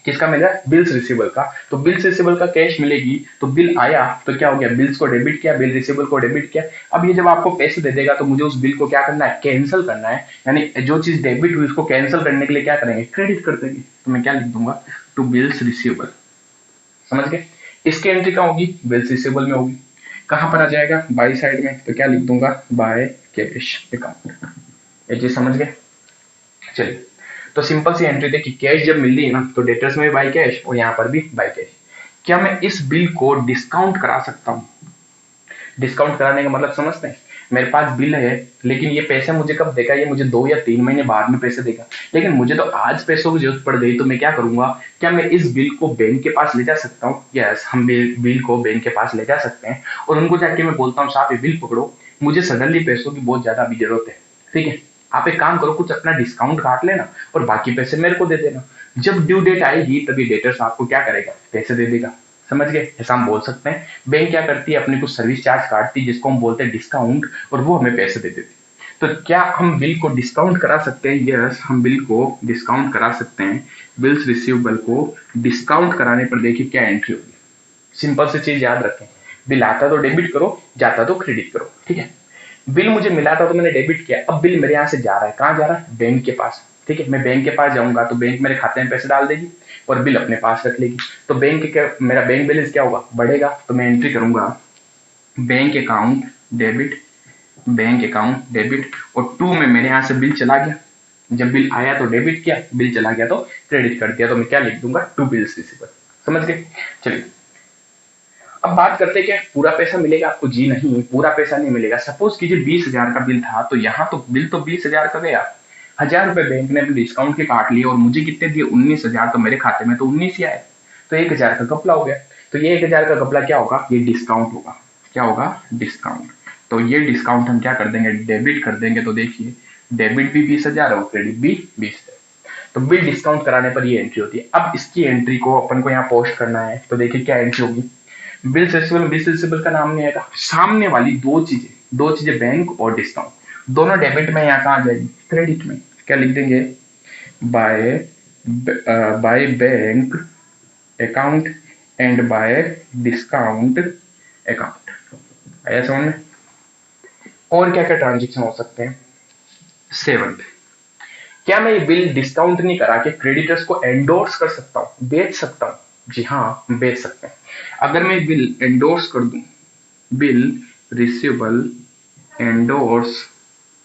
किसका मिल रहा है, बिल्स रिसीवेबल का। तो बिल्स रिसीवेबल का कैश मिलेगी, तो बिल आया तो क्या हो गया, बिल्स को डेबिट किया, बिल रिसीवेबल को डेबिट किया। अब ये जब आपको पैसे दे देगा तो मुझे उस बिल को क्या करना है, कैंसिल करना है। यानी जो चीज डेबिट हुई उसको कैंसिल करने के लिए क्या करेंगे, क्रेडिट कर देंगे। तो मैं क्या लिख दूंगा, टू बिल्स रिसीवेबल। समझ गए। इसकी एंट्री कहाँ होगी, बिल्स रिसीवेबल में होगी। कहां पर आ जाएगा, बाई साइड में, तो क्या लिख दूंगा, बाय कैश अकाउंट। ये चीज समझ गए। चलिए, तो सिंपल सी एंट्री देखिए, कैश जब मिल रही है ना तो डेटर्स में भी बाई कैश और यहाँ पर भी बाई कैश। क्या मैं इस बिल को डिस्काउंट करा सकता हूं? डिस्काउंट कराने का मतलब समझते हैं, मेरे पास बिल है लेकिन ये पैसे मुझे कब देगा, ये मुझे 2 या 3 महीने बाद में पैसे देगा, लेकिन मुझे तो आज पैसों की जरूरत पड़ गई, तो मैं क्या करूंगा, क्या मैं इस बिल को बैंक के पास ले जा सकता हूँ? यस, हम बिल को बैंक के पास ले जा सकते हैं और उनको जाके मैं बोलता हूँ साहब ये बिल पकड़ो, मुझे सडनली पैसों की बहुत ज्यादा अभी जरूरत है, ठीक है, आप एक काम करो, कुछ अपना डिस्काउंट काट लेना और बाकी पैसे मेरे को दे देना। जब ड्यू डेट आएगी तभी डेटर्स आपको क्या करेगा, पैसे दे देगा। समझ गए? ऐसा हम बोल सकते हैं। बैंक क्या करती है, अपनी कुछ सर्विस चार्ज काटती है जिसको हम बोलते हैं डिस्काउंट, और वो हमें पैसे दे देती है। तो क्या हम बिल को डिस्काउंट करा सकते हैं? यस, हम बिल को डिस्काउंट करा सकते हैं। बिल्स रिसीवेबल को डिस्काउंट कराने पर देखिए क्या एंट्री होगी। सिंपल सी चीज याद रखें, बिल आता तो डेबिट करो, जाता तो क्रेडिट करो, ठीक है। बिल मुझे मिला था तो मैंने डेबिट किया, अब बिल मेरे यहाँ से जा रहा है, कहाँ जा रहा है? बैंक के पास, ठीक है। मैं बैंक के पास जाऊंगा तो बैंक मेरे खाते में पैसे डाल देगी और बिल अपने पास रख लेगी, तो मेरा बैंक बैलेंस क्या होगा, बढ़ेगा। तो मैं एंट्री करूंगा bank account debit, bank account debit, और टू में मेरे यहाँ से बिल चला गया, जब बिल आया तो डेबिट किया, बिल चला गया तो क्रेडिट कर दिया, तो मैं क्या लिख दूंगा, टू बिल्स रिसीवेबल। समझ गए? चलिए अब बात करते हैं, क्या पूरा पैसा मिलेगा आपको? जी नहीं, पूरा पैसा नहीं मिलेगा। सपोज कीजिए 20,000 का बिल था, तो यहाँ तो बिल तो 20,000 का गया, 1,000 रुपए बैंक ने अपने डिस्काउंट के काट लिए और मुझे कितने दिए, 19,000, तो मेरे खाते में तो 19 ही आए, तो 1,000 का घपला हो गया। तो ये 1,000 का घपला क्या होगा, ये डिस्काउंट होगा। क्या होगा? डिस्काउंट। तो ये डिस्काउंट हम क्या कर देंगे, डेबिट कर देंगे। तो देखिए डेबिट भी 20,000 और क्रेडिट भी 20,000, तो बिल डिस्काउंट कराने पर ये एंट्री होती है। अब इसकी एंट्री को अपन को यहाँ पोस्ट करना है, तो देखिए क्या एंट्री होगी। बिल रिसीवेबल का नाम नहीं आएगा, सामने वाली दो चीजें बैंक और डिस्काउंट दोनों डेबिट में, यहाँ कहाँ आ जाएगी, क्रेडिट में। क्या लिख देंगे, by by bank account and by discount account. आया समझ में? और क्या क्या ट्रांजेक्शन हो सकते हैं? सेवंथ, क्या मैं ये बिल डिस्काउंट नहीं करा के क्रेडिटर्स को एंडोर्स कर सकता हूँ, बेच सकता हूँ? जी हाँ, बेच सकते हैं। अगर मैं बिल एंडोर्स कर दूं, bill receivable endorse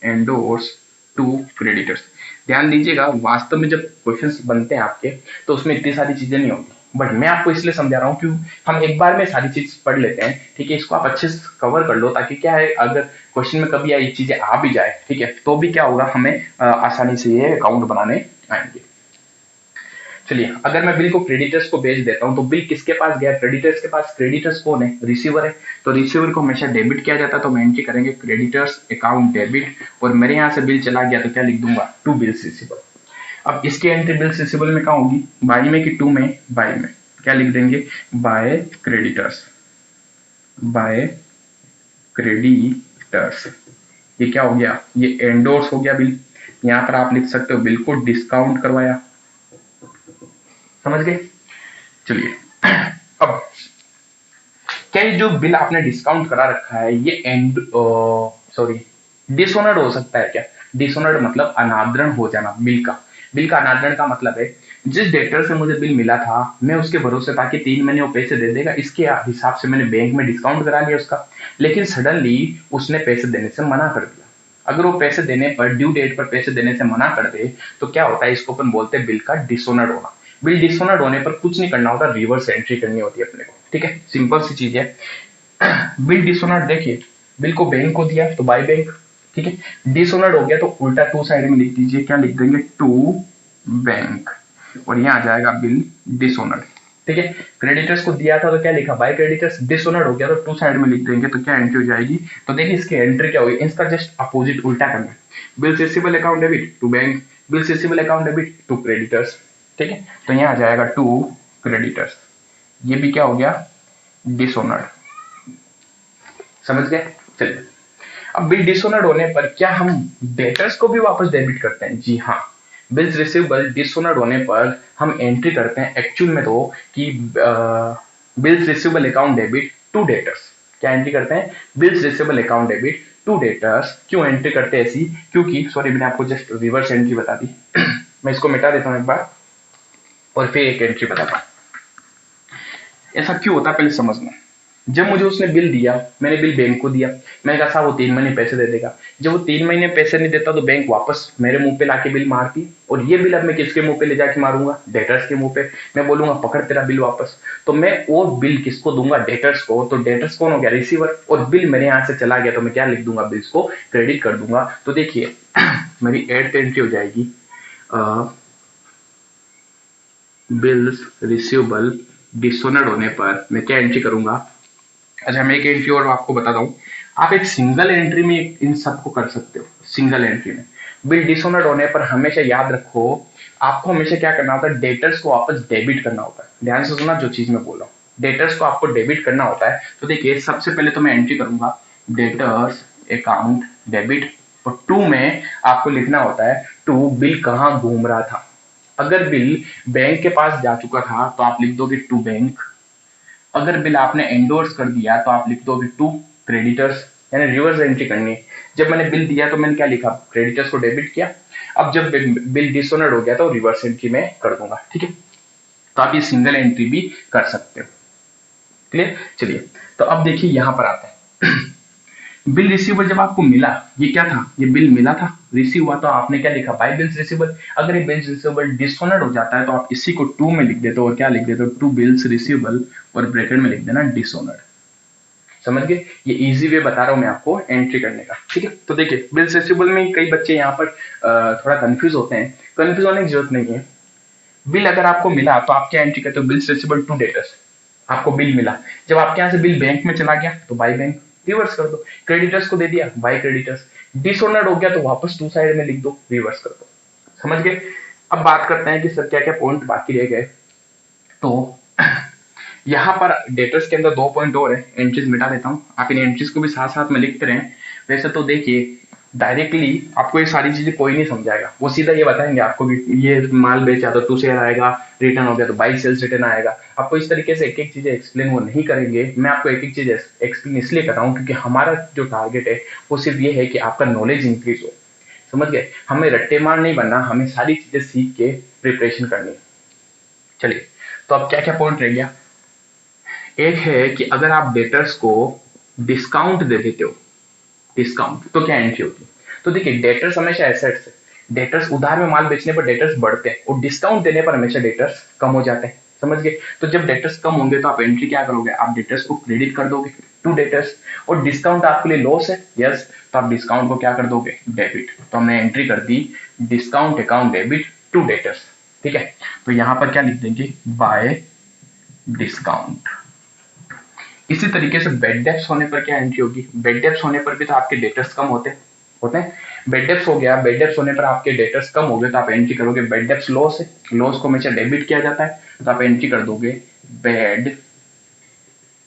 endorse to creditors. ध्यान दीजिएगा, वास्तव में जब क्वेश्चंस बनते हैं आपके तो उसमें इतनी सारी चीजें नहीं होती, बट मैं आपको इसलिए समझा रहा हूँ क्यों, हम एक बार में सारी चीज पढ़ लेते हैं, ठीक है। इसको आप अच्छे से कवर कर लो, ताकि क्या है, अगर क्वेश्चन में कभी ये चीजें आ भी जाए, ठीक है, तो भी क्या होगा, हमें आसानी से ये अकाउंट बनाने आएंगे। चलिए, अगर मैं बिल को क्रेडिटर्स को भेज देता हूं, तो बिल किसके पास गया, क्रेडिटर्स के पास। क्रेडिटर्स कौन है, रिसीवर है, तो रिसीवर को हमेशा डेबिट किया जाता है, तो हम एंट्री करेंगे क्रेडिटर्स अकाउंट डेबिट, और मेरे यहां से बिल चला गया तो क्या लिख दूंगा, टू बिल्स रिसीवर। अब इसकी एंट्री बिल्स रिसीवेबल में कहाँ होगी, बाई में कि टू में, बाई में। क्या लिख देंगे, बाय क्रेडिटर्स, बाय क्रेडिटर्स। ये क्या हो गया, ये एंडोर्स हो गया बिल। यहां पर आप लिख सकते हो बिल को डिस्काउंट करवाया। समझ गए? चलिए अब क्या ये जो बिल आपने डिस्काउंट करा रखा है, ये सॉरी डिसऑनर्ड हो सकता है क्या? डिसऑनर्ड मतलब अनादरण हो जाना बिल का। बिल का अनादरण का मतलब है, जिस डेटर से मुझे बिल मिला था, मैं उसके भरोसे था कि 3 महीने वो पैसे दे देगा, इसके हिसाब से मैंने बैंक में डिस्काउंट करा लिया उसका, लेकिन सडनली उसने पैसे देने से मना कर दिया। अगर वो पैसे देने पर, ड्यू डेट पर पैसे देने से मना कर दे, तो क्या होता है, इसको अपन बोलते हैं बिल का डिसऑनर्ड होना। बिल डिसऑनर्ड होने पर कुछ नहीं करना होता, रिवर्स एंट्री करनी होती है अपने को, ठीक है। सिंपल सी चीज है। बिल डिसऑनर्ड, देखिए बिल को बैंक को दिया तो बाय बैंक, ठीक है। डिसऑनर्ड हो गया तो उल्टा टू साइड में लिख दीजिए, क्या लिख देंगे, टू बैंक, और यहाँ आ जाएगा बिल डिसऑनर्ड, ठीक है। क्रेडिटर्स को दिया था तो क्या लिखा, बाय क्रेडिटर्स। डिसऑनर्ड हो गया तो टू साइड में लिख देंगे, तो क्या एंट्री हो जाएगी, तो देखिए इसकी एंट्री क्या होगी, इसका जस्ट अपोजिट उल्टा करना है। Bills receivable account debit to bank, bills receivable account debit to creditors, ठीक है। तो यहाँ आ जाएगा टू क्रेडिटर्स, ये भी क्या हो गया, डिसऑनर्ड। समझ गए? चलिए, अब बिल डिसऑनर्ड होने पर क्या हम डेटर्स को भी वापस डेबिट करते हैं? जी हाँ, बिल्स रिसीवेबल डिसऑनर्ड होने पर हम एंट्री करते हैं एक्चुअल में तो कि bills receivable account debit to debtors. क्या एंट्री करते हैं, bills receivable account debit to debtors. क्यों एंट्री करते हैं ऐसी, क्योंकि सॉरी मैंने आपको जस्ट रिवर्स एंट्री बता दी मैं इसको मिटा देता हूं एक बार और फिर एक एंट्री बताता हूं। ऐसा क्यों होता है पहले समझना। जब मुझे उसने बिल दिया, मैंने बिल बैंक को दिया, मैंने कहा साहब वो 3 महीने पैसे दे देगा। जब वो 3 महीने पैसे नहीं देता तो बैंक वापस मेरे मुंह पे लाके बिल मारती, और ये बिल अब मैं किसके मुंह पे ले जाके मारूंगा? डेटर्स के मुंह पे। मैं बोलूंगा पकड़ तेरा बिल वापस। तो मैं वो बिल किसको दूंगा? डेटर्स को। तो डेटर्स कौन हो गया? रिसीवर। और बिल मेरे यहाँ से चला गया तो मैं क्या लिख दूंगा? बिल्स को क्रेडिट कर दूंगा। तो देखिए मेरी एड एंट्री हो जाएगी, बिल्स रिसीवेबल डिसऑनर्ड होने पर मैं क्या एंट्री करूंगा? अच्छा, मैं एक एंट्री और आपको बताता हूँ। आप एक सिंगल एंट्री में इन सबको कर सकते हो। सिंगल एंट्री में बिल डिसऑनर्ड होने पर हमेशा याद रखो, आपको हमेशा क्या करना होता है? डेटर्स को वापस डेबिट करना होता है। ध्यान से सुना जो चीज मैं बोल रहा हूँ, डेटर्स को आपको डेबिट करना होता है। तो देखिए सबसे पहले तो मैं एंट्री करूंगा डेटर्स अकाउंट डेबिट, और टू में आपको लिखना होता है टू बिल कहाँ घूम रहा था। अगर बिल बैंक के पास जा चुका था तो आप लिख दोगे टू बैंक। अगर बिल आपने एंडोर्स कर दिया तो आप लिख दोगे टू क्रेडिटर्स, यानी रिवर्स एंट्री करनी है। जब मैंने बिल दिया तो मैंने क्या लिखा? क्रेडिटर्स को डेबिट किया। अब जब बिल डिसऑनर्ड हो गया तो रिवर्स एंट्री में कर दूंगा। ठीक है, तो आप ये सिंगल एंट्री भी कर सकते हो। क्लियर? चलिए, तो अब देखिए यहां पर आता है बिल रिसीवेबल। जब आपको मिला, ये क्या था? ये बिल मिला था, रिसीव हुआ, तो आपने क्या लिखा? By bills receivable. अगर ये बिल्स रिसीवेबल डिसऑनर्ड हो जाता है तो आप इसी को टू में लिख देते हो, और क्या लिख देते हो? टू बिल्स रिसीवेबल, और ब्रैकेट में लिख देना डिसऑनर्ड। समझ गए? ये इजी वे बता रहा हूं मैं आपको एंट्री करने का। ठीक है, तो देखिए बिल्स रिसीवेबल में कई बच्चे यहाँ पर थोड़ा कंफ्यूज होते हैं। कंफ्यूज होने की जरूरत नहीं है। बिल अगर आपको मिला तो आप क्या एंट्री करते हो? Bills receivable to debtors. आपको बिल मिला, जब आपके यहाँ से बिल बैंक में चला गया तो बाय बैंक, रिवर्स कर दो। क्रेडिटर्स को दे दिया, बाय क्रेडिटर्स। डिसऑनर्ड हो गया तो वापस टू साइड में लिख दो, रिवर्स कर दो। समझ गए? अब बात करते हैं कि सर क्या क्या पॉइंट बाकी रह गए। तो यहाँ पर डेटर्स के अंदर 2 पॉइंट और है, एंट्रीज मिटा देता हूँ, आप इन एंट्रीज को भी साथ साथ में लिखते रहें। वैसे तो देखिए डायरेक्टली आपको ये सारी चीजें कोई नहीं समझाएगा, वो सीधा ये बताएंगे आपको कि ये माल बेचा तो टू सेल आएगा, रिटर्न हो गया तो बाई सेल्स रिटर्न आएगा। आपको इस तरीके से एक एक चीजें एक्सप्लेन वो नहीं करेंगे। मैं आपको एक एक चीज एक्सप्लेन इसलिए कर रहा हूँ क्योंकि हमारा जो टारगेट है वो सिर्फ ये है कि आपका नॉलेज इंक्रीज हो। समझ गए? हमें रट्टे मार नहीं बनना, हमें सारी चीजें सीख के प्रिपरेशन करनी है। चलिए, तो अब क्या क्या पॉइंट रह गया? एक है कि अगर आप डेटर्स को डिस्काउंट दे देते हो, डिस्काउंट, तो क्या एंट्री होती है? तो देखिए डेटर्स हमेशा एसेट्स है। डेटर्स उधार में माल बेचने पर डेटर्स बढ़ते हैं, और डिस्काउंट देने पर हमेशा डेटर्स कम हो जाते हैं। समझ गए? तो जब डेटर्स कम होंगे तो आप एंट्री क्या करोगे? आप डेटर्स को क्रेडिट कर दोगे टू डेटर्स। और डिस्काउंट आपके लिए लॉस है, यस, तो आप डिस्काउंट को क्या कर दोगे? डेबिट। तो हमने एंट्री कर दी discount account debit to debtors. ठीक है, तो यहां पर क्या लिख देंगे? By discount. इसी तरीके से बेड डेप्स होने पर क्या एंट्री होगी? बेड डेप्स होने पर भी तो आपके डेटर्स कम होते हैं। बेड डेप्स हो गया, बेड डेप्स होने पर आपके डेटर्स कम हो गए तो आप एंट्री करोगे बेड डेप्स लॉस है, लॉस को हमेशा डेबिट किया जाता है, तो आप एंट्री कर दोगे बेड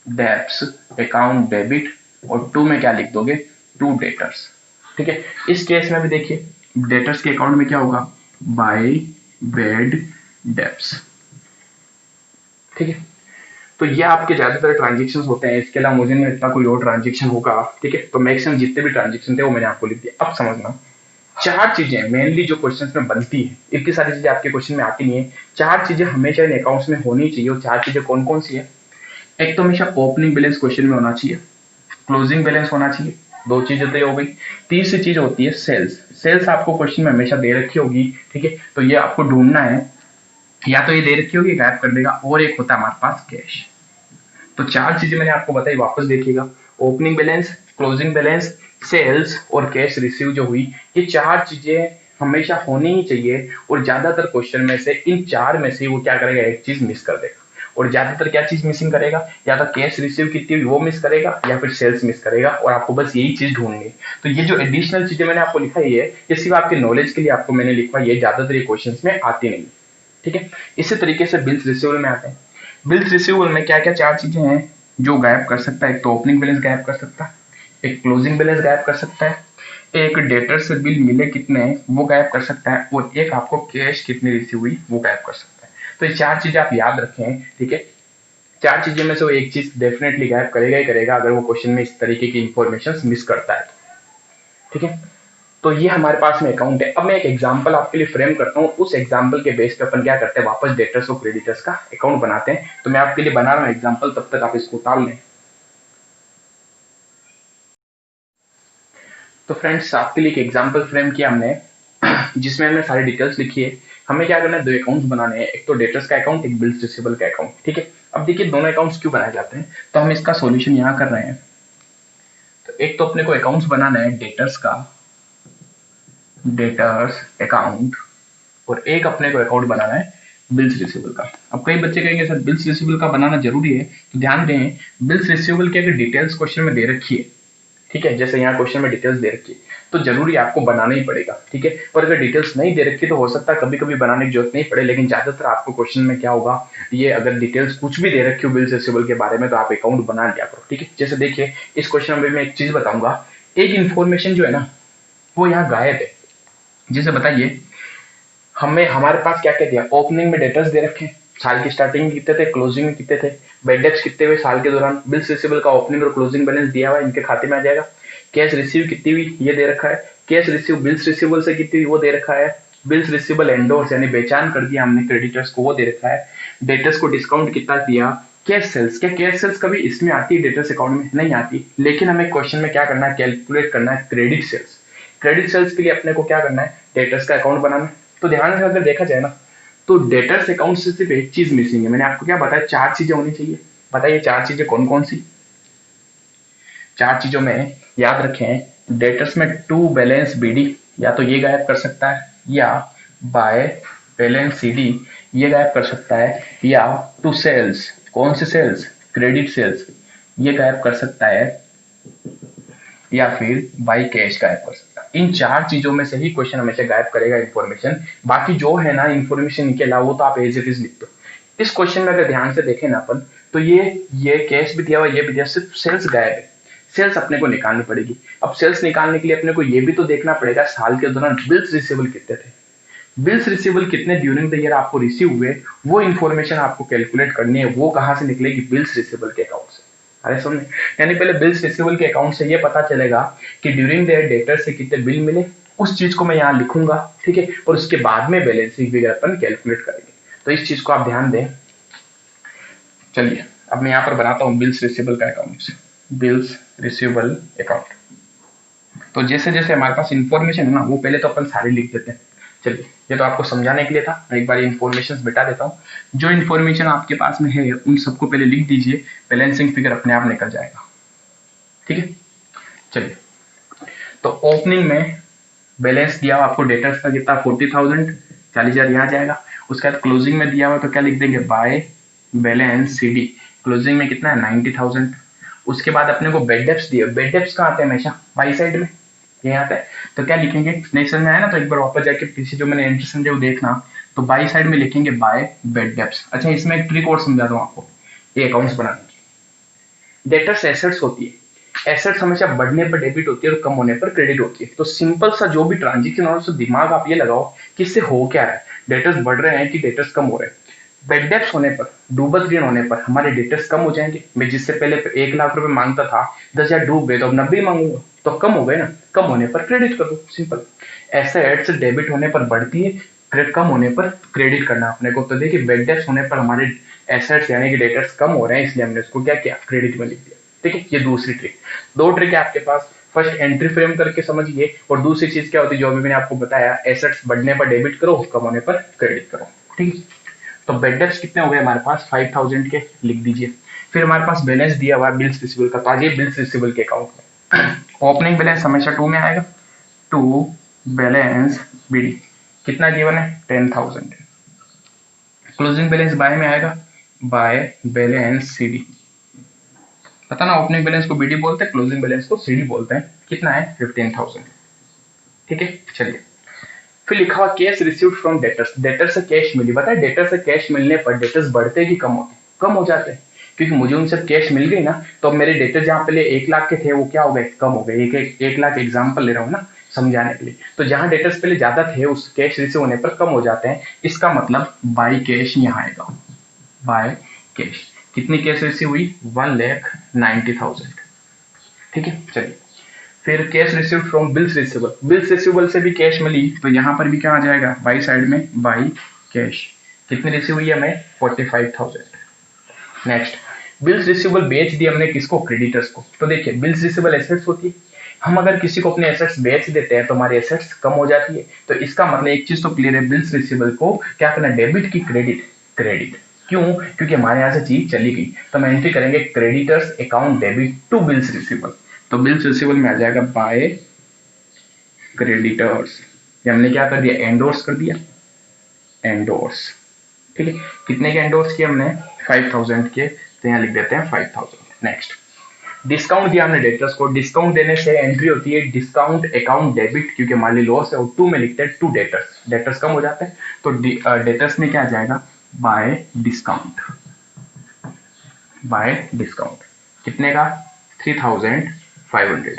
डेप्स अकाउंट डेबिट, और टू में क्या लिख दोगे? To debtors. ठीक है, इस केस में भी देखिए डेटर्स के अकाउंट में क्या होगा? By bad debts. ठीक है, तो ये आपके ज्यादातर ट्रांजेक्शन होते हैं, इसके अलावा मुझे नहीं लगता कोई और ट्रांजेक्शन होगा। ठीक है, तो मैक्सिमम जितने भी ट्रांजेक्शन थे वो मैंने आपको लिख दिया। अब समझना, चार चीजें मेनली जो क्वेश्चन में बनती है, इतनी सारी चीजें आपके क्वेश्चन में आती नहीं है। चार चीजें हमेशा इन अकाउंट्स में होनी चाहिए, और चार चीजें कौन कौन सी है? एक तो हमेशा ओपनिंग बैलेंस क्वेश्चन में होना चाहिए, क्लोजिंग बैलेंस होना चाहिए, दो चीजें तो हो गई। तीसरी चीज होती है सेल्स। सेल्स आपको क्वेश्चन में हमेशा दे रखी होगी। ठीक है, तो ये आपको ढूंढना है, या तो ये दे रखी होगी गायब कर देगा, और एक होता है हमारे पास कैश। तो चार चीजें मैंने आपको बताई, वापस देखिएगा। Opening balance, closing balance, sales और कैश रिसीव जो हुई, ये चार चीजें हमेशा होनी ही चाहिए। और ज्यादातर क्वेश्चन में से इन चार में से वो क्या करेगा? एक चीज मिस कर देगा। और ज्यादातर क्या चीज मिसिंग करेगा? या तो कैश रिसीव कितनी हुई वो मिस करेगा, या फिर सेल्स मिस करेगा, और आपको बस यही चीज ढूंढनी है। तो ये जो एडिशनल चीजें मैंने आपको लिखा है, ये सिर्फ आपके नॉलेज के लिए आपको मैंने लिखा, ये ज्यादातर ये क्वेश्चन में आती नहीं। ठीक है, इसी तरीके से बिल्स रिसीवेबल में आते हैं। बिल्स रिसीवेबल में क्या क्या चार चीजें हैं जो गायब कर सकता है? एक तो ओपनिंग बैलेंस गायब कर सकता है, एक क्लोजिंग बैलेंस गायब कर सकता है, एक डेटर से बिल मिले कितने वो गायब कर सकता है, और एक आपको कैश कितनी रिसीव हुई वो गायब कर सकता है। तो ये चार चीजें आप याद रखें। ठीक है, चार चीजें में से वो एक चीज डेफिनेटली गायब करेगा ही करेगा अगर वो क्वेश्चन में इस तरीके की इंफॉर्मेशन मिस करता है। ठीक है, तो ये हमारे पास में अकाउंट है। अब मैं एक एग्जांपल आपके लिए फ्रेम करता हूँ, उस एग्जांपल के बेस पे अपन क्या करते हैं? वापस डेटर्स और क्रेडिटर्स का अकाउंट बनाते हैं। तो मैं आपके लिए बना रहा हूँ एग्जांपल, तब तक आप इसको उतार लें। तो फ्रेंड्स आपके लिए एक एग्जांपल फ्रेम किया हमने जिसमें हमने सारी डिटेल्स लिखी है। हमें क्या करना है, दो अकाउंट्स बनाने हैं, एक तो डेटर्स का अकाउंट, एक बिल्स रिसीवेबल का अकाउंट। ठीक है, अब देखिए दोनों अकाउंट्स क्यों बनाए जाते हैं, तो हम इसका सॉल्यूशन यहाँ कर रहे हैं। तो एक तो अपने को अकाउंट्स बनाना है डेटर्स का, डेटर्स अकाउंट, और एक अपने को अकाउंट बनाना है बिल्स रिसीवेबल का। अब कई बच्चे कहेंगे सर बिल्स रिसीवेबल का बनाना जरूरी है, तो ध्यान दें बिल्स रिसीवेबल की अगर डिटेल्स क्वेश्चन में दे रखी है, ठीक है, जैसे यहाँ क्वेश्चन में डिटेल्स दे रखी है तो जरूरी आपको बनाना ही पड़ेगा। ठीक है, और अगर डिटेल्स नहीं दे रखी तो हो सकता है कभी कभी बनाने की जरूरत नहीं पड़े, लेकिन ज्यादातर आपको क्वेश्चन में क्या होगा, ये अगर डिटेल्स कुछ भी दे रखी हो बिल्स रिसीवेबल के बारे में तो आप अकाउंट बना लिया करो। ठीक है, जैसे देखिए इस क्वेश्चन में मैं एक चीज बताऊंगा, एक इन्फॉर्मेशन जो है ना वो यहाँ गायब है। जैसे बताइए हमें हमारे पास क्या क्या दिया, ओपनिंग में डेटर्स दे रखे हैं, साल की स्टार्टिंग में कितने थे, क्लोजिंग में कितने थे, बेड डेप्स कितने हुए साल के दौरान, बिल्स रिसीवेबल का ओपनिंग और क्लोजिंग बैलेंस दिया हुआ है, इनके खाते में आ जाएगा। कैश रिसीव कितनी हुई ये दे रखा है, कैश रिसीव बिल्स रिसीवेबल से कितनी हुई वो दे रखा है, बिल्स रिसीवेबल एंडोर्स यानी बेचान कर दिया हमने क्रेडिटर्स को वो दे रखा है, डेटर्स को डिस्काउंट कितना दिया, कैश सेल्स, क्या कैश सेल्स कभी इसमें आती है डेटर्स अकाउंट में, नहीं आती, लेकिन हमें क्वेश्चन में क्या करना है, कैलकुलेट करना है क्रेडिट सेल्स। क्रेडिट सेल्स के लिए अपने को क्या करना है, डेटर्स का अकाउंट बनाना है। तो ध्यान से अगर देखा जाए ना तो डेटर्स अकाउंट से सिर्फ एक चीज मिसिंग है, मैंने आपको क्या बताया, चार चीजें होनी चाहिए। बताइए चार चीजें कौन कौन सी, चार चीजों में याद रखें, डेटर्स में टू बैलेंस बीडी, या तो ये गायब कर सकता है, या बाय बैलेंस सीडी ये गायब कर सकता है, या टू सेल्स, कौन से सेल्स, क्रेडिट सेल्स ये गायब कर सकता है, या फिर बाई कैश गायब कर सकता है। इन चार चीजों में से ही क्वेश्चन हमेशा गायब करेगा इन्फॉर्मेशन, बाकी जो है ना इन्फॉर्मेशन के अलावा वो तो आप एज इट इज लिख दो। इस क्वेश्चन में अगर ध्यान से देखें ना अपन तो ये कैश भी दिया हुआ, ये भी दिया, सिर्फ सेल्स गायब है। सेल्स अपने को निकालनी पड़ेगी। अब सेल्स निकालने के लिए अपने को ये भी तो देखना पड़ेगा साल के दौरान बिल्स रिसीवेबल कितने थे, बिल्स रिसीवेबल कितने ड्यूरिंग द ईयर आपको रिसीव हुए, वो इन्फॉर्मेशन आपको कैलकुलेट करनी है। वो कहां से निकलेगी, बिल्स रिसीवेबल के अकाउंट से। अरे सुनने, यानी पहले बिल्स रिसीवेबल के अकाउंट से ये पता चलेगा कि ड्यूरिंग द ईयर डेटर से कितने बिल मिले, उस चीज को मैं यहाँ लिखूंगा। ठीक है, और उसके बाद में बैलेंसिंग फिगर अपन कैलकुलेट करेंगे। तो इस चीज को आप ध्यान दें। चलिए अब मैं यहाँ पर बनाता हूँ बिल्स रिसीवेबल का अकाउंट, बिल्स रिसीवेबल अकाउंट। तो जैसे जैसे हमारे पास इंफॉर्मेशन है ना वो पहले तो अपन सारी लिख देते हैं। चलिए ये तो आपको समझाने के लिए था, मैं एक बार इन्फॉर्मेशन बिटा देता हूँ। जो इन्फॉर्मेशन आपके पास में है उन सबको पहले लिख दीजिए, बैलेंसिंग फिगर अपने आप निकल जाएगा। ठीक है, चलिए तो ओपनिंग में बैलेंस दिया हुआ आपको डेटर्स का कितना, 40,000, 40,000 यहाँ जाएगा। उसके बाद क्लोजिंग में दिया हुआ तो क्या लिख देंगे, बाय बैलेंस सीडी, क्लोजिंग में कितना है 90,000। उसके बाद अपने को बेड डेप्स दिए, बेड डेप्स कहाँ आते हैं, हमेशा बाई साइड में ये आता है। तो क्या लिखेंगे, नहीं समझ में आया ना तो एक बार वापस जाके पीछे जो मैंने एंट्री समझे वो देखना। तो बाई साइड में लिखेंगे बाय बेड डेप्स। अच्छा इसमें एक ट्रिक और समझा दूं आपको ये अकाउंट्स बनाने की। डेटर्स एसेट्स होती है, एसेट्स हमेशा बढ़ने पर डेबिट होती है और कम होने पर क्रेडिट होती है। तो सिंपल सा जो भी ट्रांजेक्शन हो उससे दिमाग आप ये लगाओ कि इससे हो क्या रहा है, डेटर्स बढ़ रहे हैं कि डेटर्स कम हो रहे हैं। बेड डेप्स होने पर, डूबत ऋण होने पर हमारे डेटर्स कम हो जाएंगे। मैं जिससे पहले 1 लाख रुपए मांगता था 10,000 डूब गए तो अब 90 मांगूंगा, तो कम हो गए ना, कम होने पर क्रेडिट कर दो, सिंपल। एसेट्स डेबिट होने पर बढ़ती है, कम होने पर क्रेडिट करना अपने को। तो देखिए बेड डेप्स होने पर हमारे एसेट्स यानी कि डेटर्स कम हो रहे हैं, इसलिए हमने उसको क्या किया, क्रेडिट में लिख दिया। ठीक है, ये दूसरी ट्रिक। दो ट्रिक है आपके पास, फर्स्ट एंट्री फ्रेम करके समझिए, और दूसरी चीज क्या होती है जो अभी मैंने आपको बताया, एसेट्स बढ़ने पर डेबिट करो, कम होने पर क्रेडिट करो। ठीक है, तो बेड डेप्स कितने हो गए हमारे पास, 5,000 के लिख दीजिए। फिर हमारे पास बैलेंस दिया हुआ है बिल्स रिसीवेबल का, तो आगे बिल्स रिसीवेबल के अकाउंट में ओपनिंग बैलेंस हमेशा 2 में आएगा, 2 बैलेंस बीडी कितना गिवन है 10,000। क्लोजिंग बैलेंस बाय में आएगा, बाय बैलेंस सीडी। पता ना ओपनिंग बैलेंस को बीडी बोलते हैं, क्लोजिंग बैलेंस को सीडी बोलते हैं। कितना है 15,000। ठीक है, चलिए फिर लिखा हुआ cash received from debtors, debtor से कैश मिली। बताए डेटर से कैश मिलने पर डेटर्स बढ़ते कि कम होते, कम हो जाते हैं, क्योंकि मुझे उनसे कैश मिल गई ना। तो अब मेरे डेटर जहां पहले 1 लाख के थे वो क्या हो गए, कम हो गए। एक लाख एग्जाम्पल ले रहा हूँ ना समझाने के लिए। तो जहां डेटर्स पहले ज्यादा थे उस कैश रिसीव होने पर कम हो जाते हैं, इसका मतलब बाई कैश यहाँ आएगा, बाय कैश। कितनी कैश रिसीव हुई, 1,90,000। ठीक है, चलिए फिर cash receive from bills receivable, bills receivable से भी कैश मिली तो यहाँ पर भी क्या आ जाएगा, बाई साइड में बाई कैश। कितनी रिसीव हुई हमें 45,000। नेक्स्ट बिल्स रिसीवेबल बेच दी हमने किसको, क्रेडिटर्स को। तो देखिए बिल्स रिसीवेबल एसेट्स होती है, हम अगर किसी को अपने एसेट्स बेच देते हैं तो हमारी एसेट्स कम हो जाती है। तो इसका मतलब एक चीज तो क्लियर है, बिल्स रिसीवेबल को क्या करना, डेबिट की क्रेडिट, क्रेडिट क्यों, क्योंकि हमारे यहाँ से चीज चली गई। तो हम एंट्री करेंगे creditors account debit to bills receivable. तो बिल्स रिसीवेबल में आ जाएगा बाय क्रेडिटर्स, ये हमने क्या कर दिया, एंडोर्स कर दिया, एंडोर्स। ठीक है, कितने के एंडोर्स किए हमने, 5000 के, तो यहाँ लिख देते हैं 5000। नेक्स्ट, डिस्काउंट दिया हमने डेटर्स को, डिस्काउंट देने से एंट्री होती है डिस्काउंट अकाउंट डेबिट, क्योंकि हमारे लॉस है, और टू में लिखते हैं टू डेटर्स, डेटर्स कम हो जाते हैं, तो डेटर्स में क्या आ जाएगा, बाय डिस्काउंट, बाय डिस्काउंट कितने का, 3500।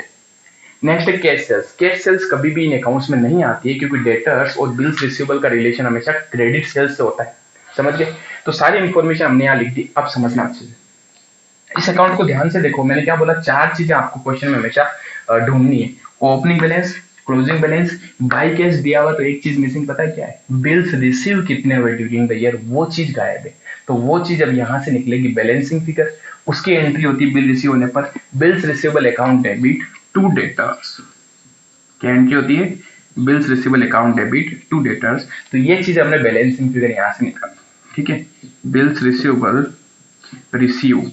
नेक्स्ट है कैश सेल्स। कैश सेल्स कभी भी इन अकाउंट्स में नहीं आती है, क्योंकि डेटर्स और बिल्स रिसीवेबल का रिलेशन हमेशा क्रेडिट सेल्स से होता है, समझ गए। तो सारी इंफॉर्मेशन हमने यहाँ लिख दी, अब समझना अच्छे से। इस अकाउंट को ध्यान से देखो, मैंने क्या बोला, चार चीजें आपको क्वेश्चन में हमेशा ढूंढनी है, opening balance, closing balance, by cash दिया हुआ तो एक चीज मिसिंग, पता है क्या है, बिल्स रिसीव कितने हुए ड्यूरिंग द ईयर, वो चीज गायब है। तो वो चीज अब यहां से निकलेगी बैलेंसिंग फिगर, उसकी एंट्री होती है बिल रिसीव होने पर, bills receivable account debit to debtors, क्या एंट्री होती है, bills receivable account debit to debtors. तो ये चीज हमने बैलेंसिंग फिगर यहां से निकाली, ठीक है, बिल्स रिसीवेबल रिसीव।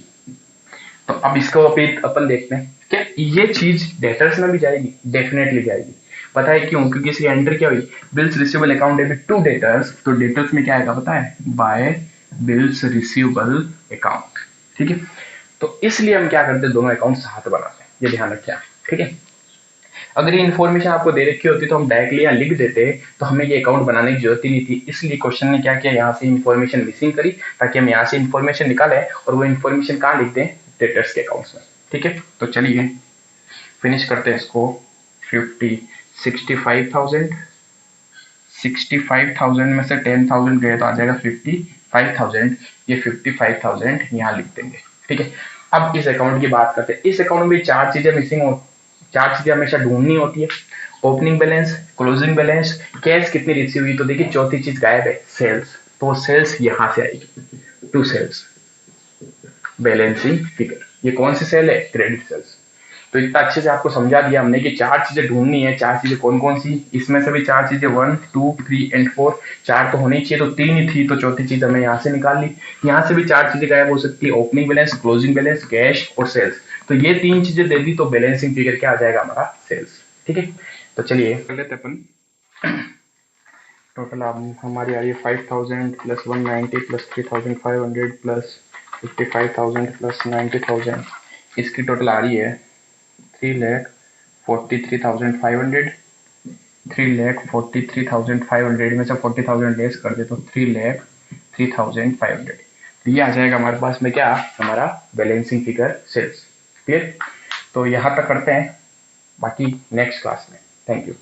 तो अब इसको अपन देखते हैं, क्या ये चीज डेटर्स में भी जाएगी, डेफिनेटली जाएगी। पता है क्यों, क्योंकि इसकी एंट्री क्या हुई, bills receivable account debit to debtors, तो डेटर्स में क्या आएगा पता है, बाय बिल्स रिसीवेबल अकाउंट। ठीक है, तो इसलिए हम क्या करते हैं, दोनों अकाउंट साथ बनाते हैं, ये ध्यान रखिए, ठीक है। अगर ये इन्फॉर्मेशन आपको दे रखी होती तो हम डायरेक्टली यहाँ लिख देते, तो हमें ये अकाउंट बनाने की जरूरत ही नहीं थी। इसलिए क्वेश्चन ने क्या किया, यहाँ से इन्फॉर्मेशन मिसिंग करी, ताकि हम यहाँ से इन्फॉर्मेशन निकालें और वो इन्फॉर्मेशन कहाँ लिख दें, डेटर्स के अकाउंट्स में। ठीक है, तो चलिए फिनिश करते हैं इसको। 65,000 में से 10,000 गए तो आ जाएगा 55,000, ये 55,000 यहाँ लिख देंगे। ठीक है, अब इस अकाउंट की बात करते हैं। इस अकाउंट में चार चीजें मिसिंग हो, चार चीजें हमेशा ढूंढनी होती है, opening balance, closing balance, cash कितनी रिसीव हुई, तो देखिए चौथी चीज गायब है, सेल्स, तो वो सेल्स यहां से आएगी, टू सेल्स, बैलेंसिंग फिगर। ये कौन सी सेल है, क्रेडिट सेल्स। तो इतना अच्छे से आपको समझा दिया हमने कि चार चीजें ढूंढनी है, चार चीजें कौन कौन सी, इसमें से भी चार चीजें 1, 2, 3 एंड 4, चार तो होनी चाहिए, तो तीन ही थी, तो चौथी चीज हमने यहाँ से निकाल ली। यहाँ से भी चार चीजें गायब हो सकती है, opening balance, closing balance, cash और सेल्स। तो ये तीन चीजें दे दी, तो बैलेंसिंग फिगर क्या आ जाएगा हमारा, सेल्स। ठीक है, तो चलिए कर लेते अपन। टोटल हमारी आ रही है 5,000 प्लस 190 प्लस 3,500 प्लस 55,000 प्लस 90,000, इसकी टोटल आ रही है 3,43,500। 3,43,500 में से 40,000 लेस कर दे तो 3,03,500। तो ये आ जाएगा हमारे पास में क्या, हमारा बैलेंसिंग फिगर सेल्स। क्लियर, तो यहाँ तक करते हैं, बाकी नेक्स्ट क्लास में। Thank you.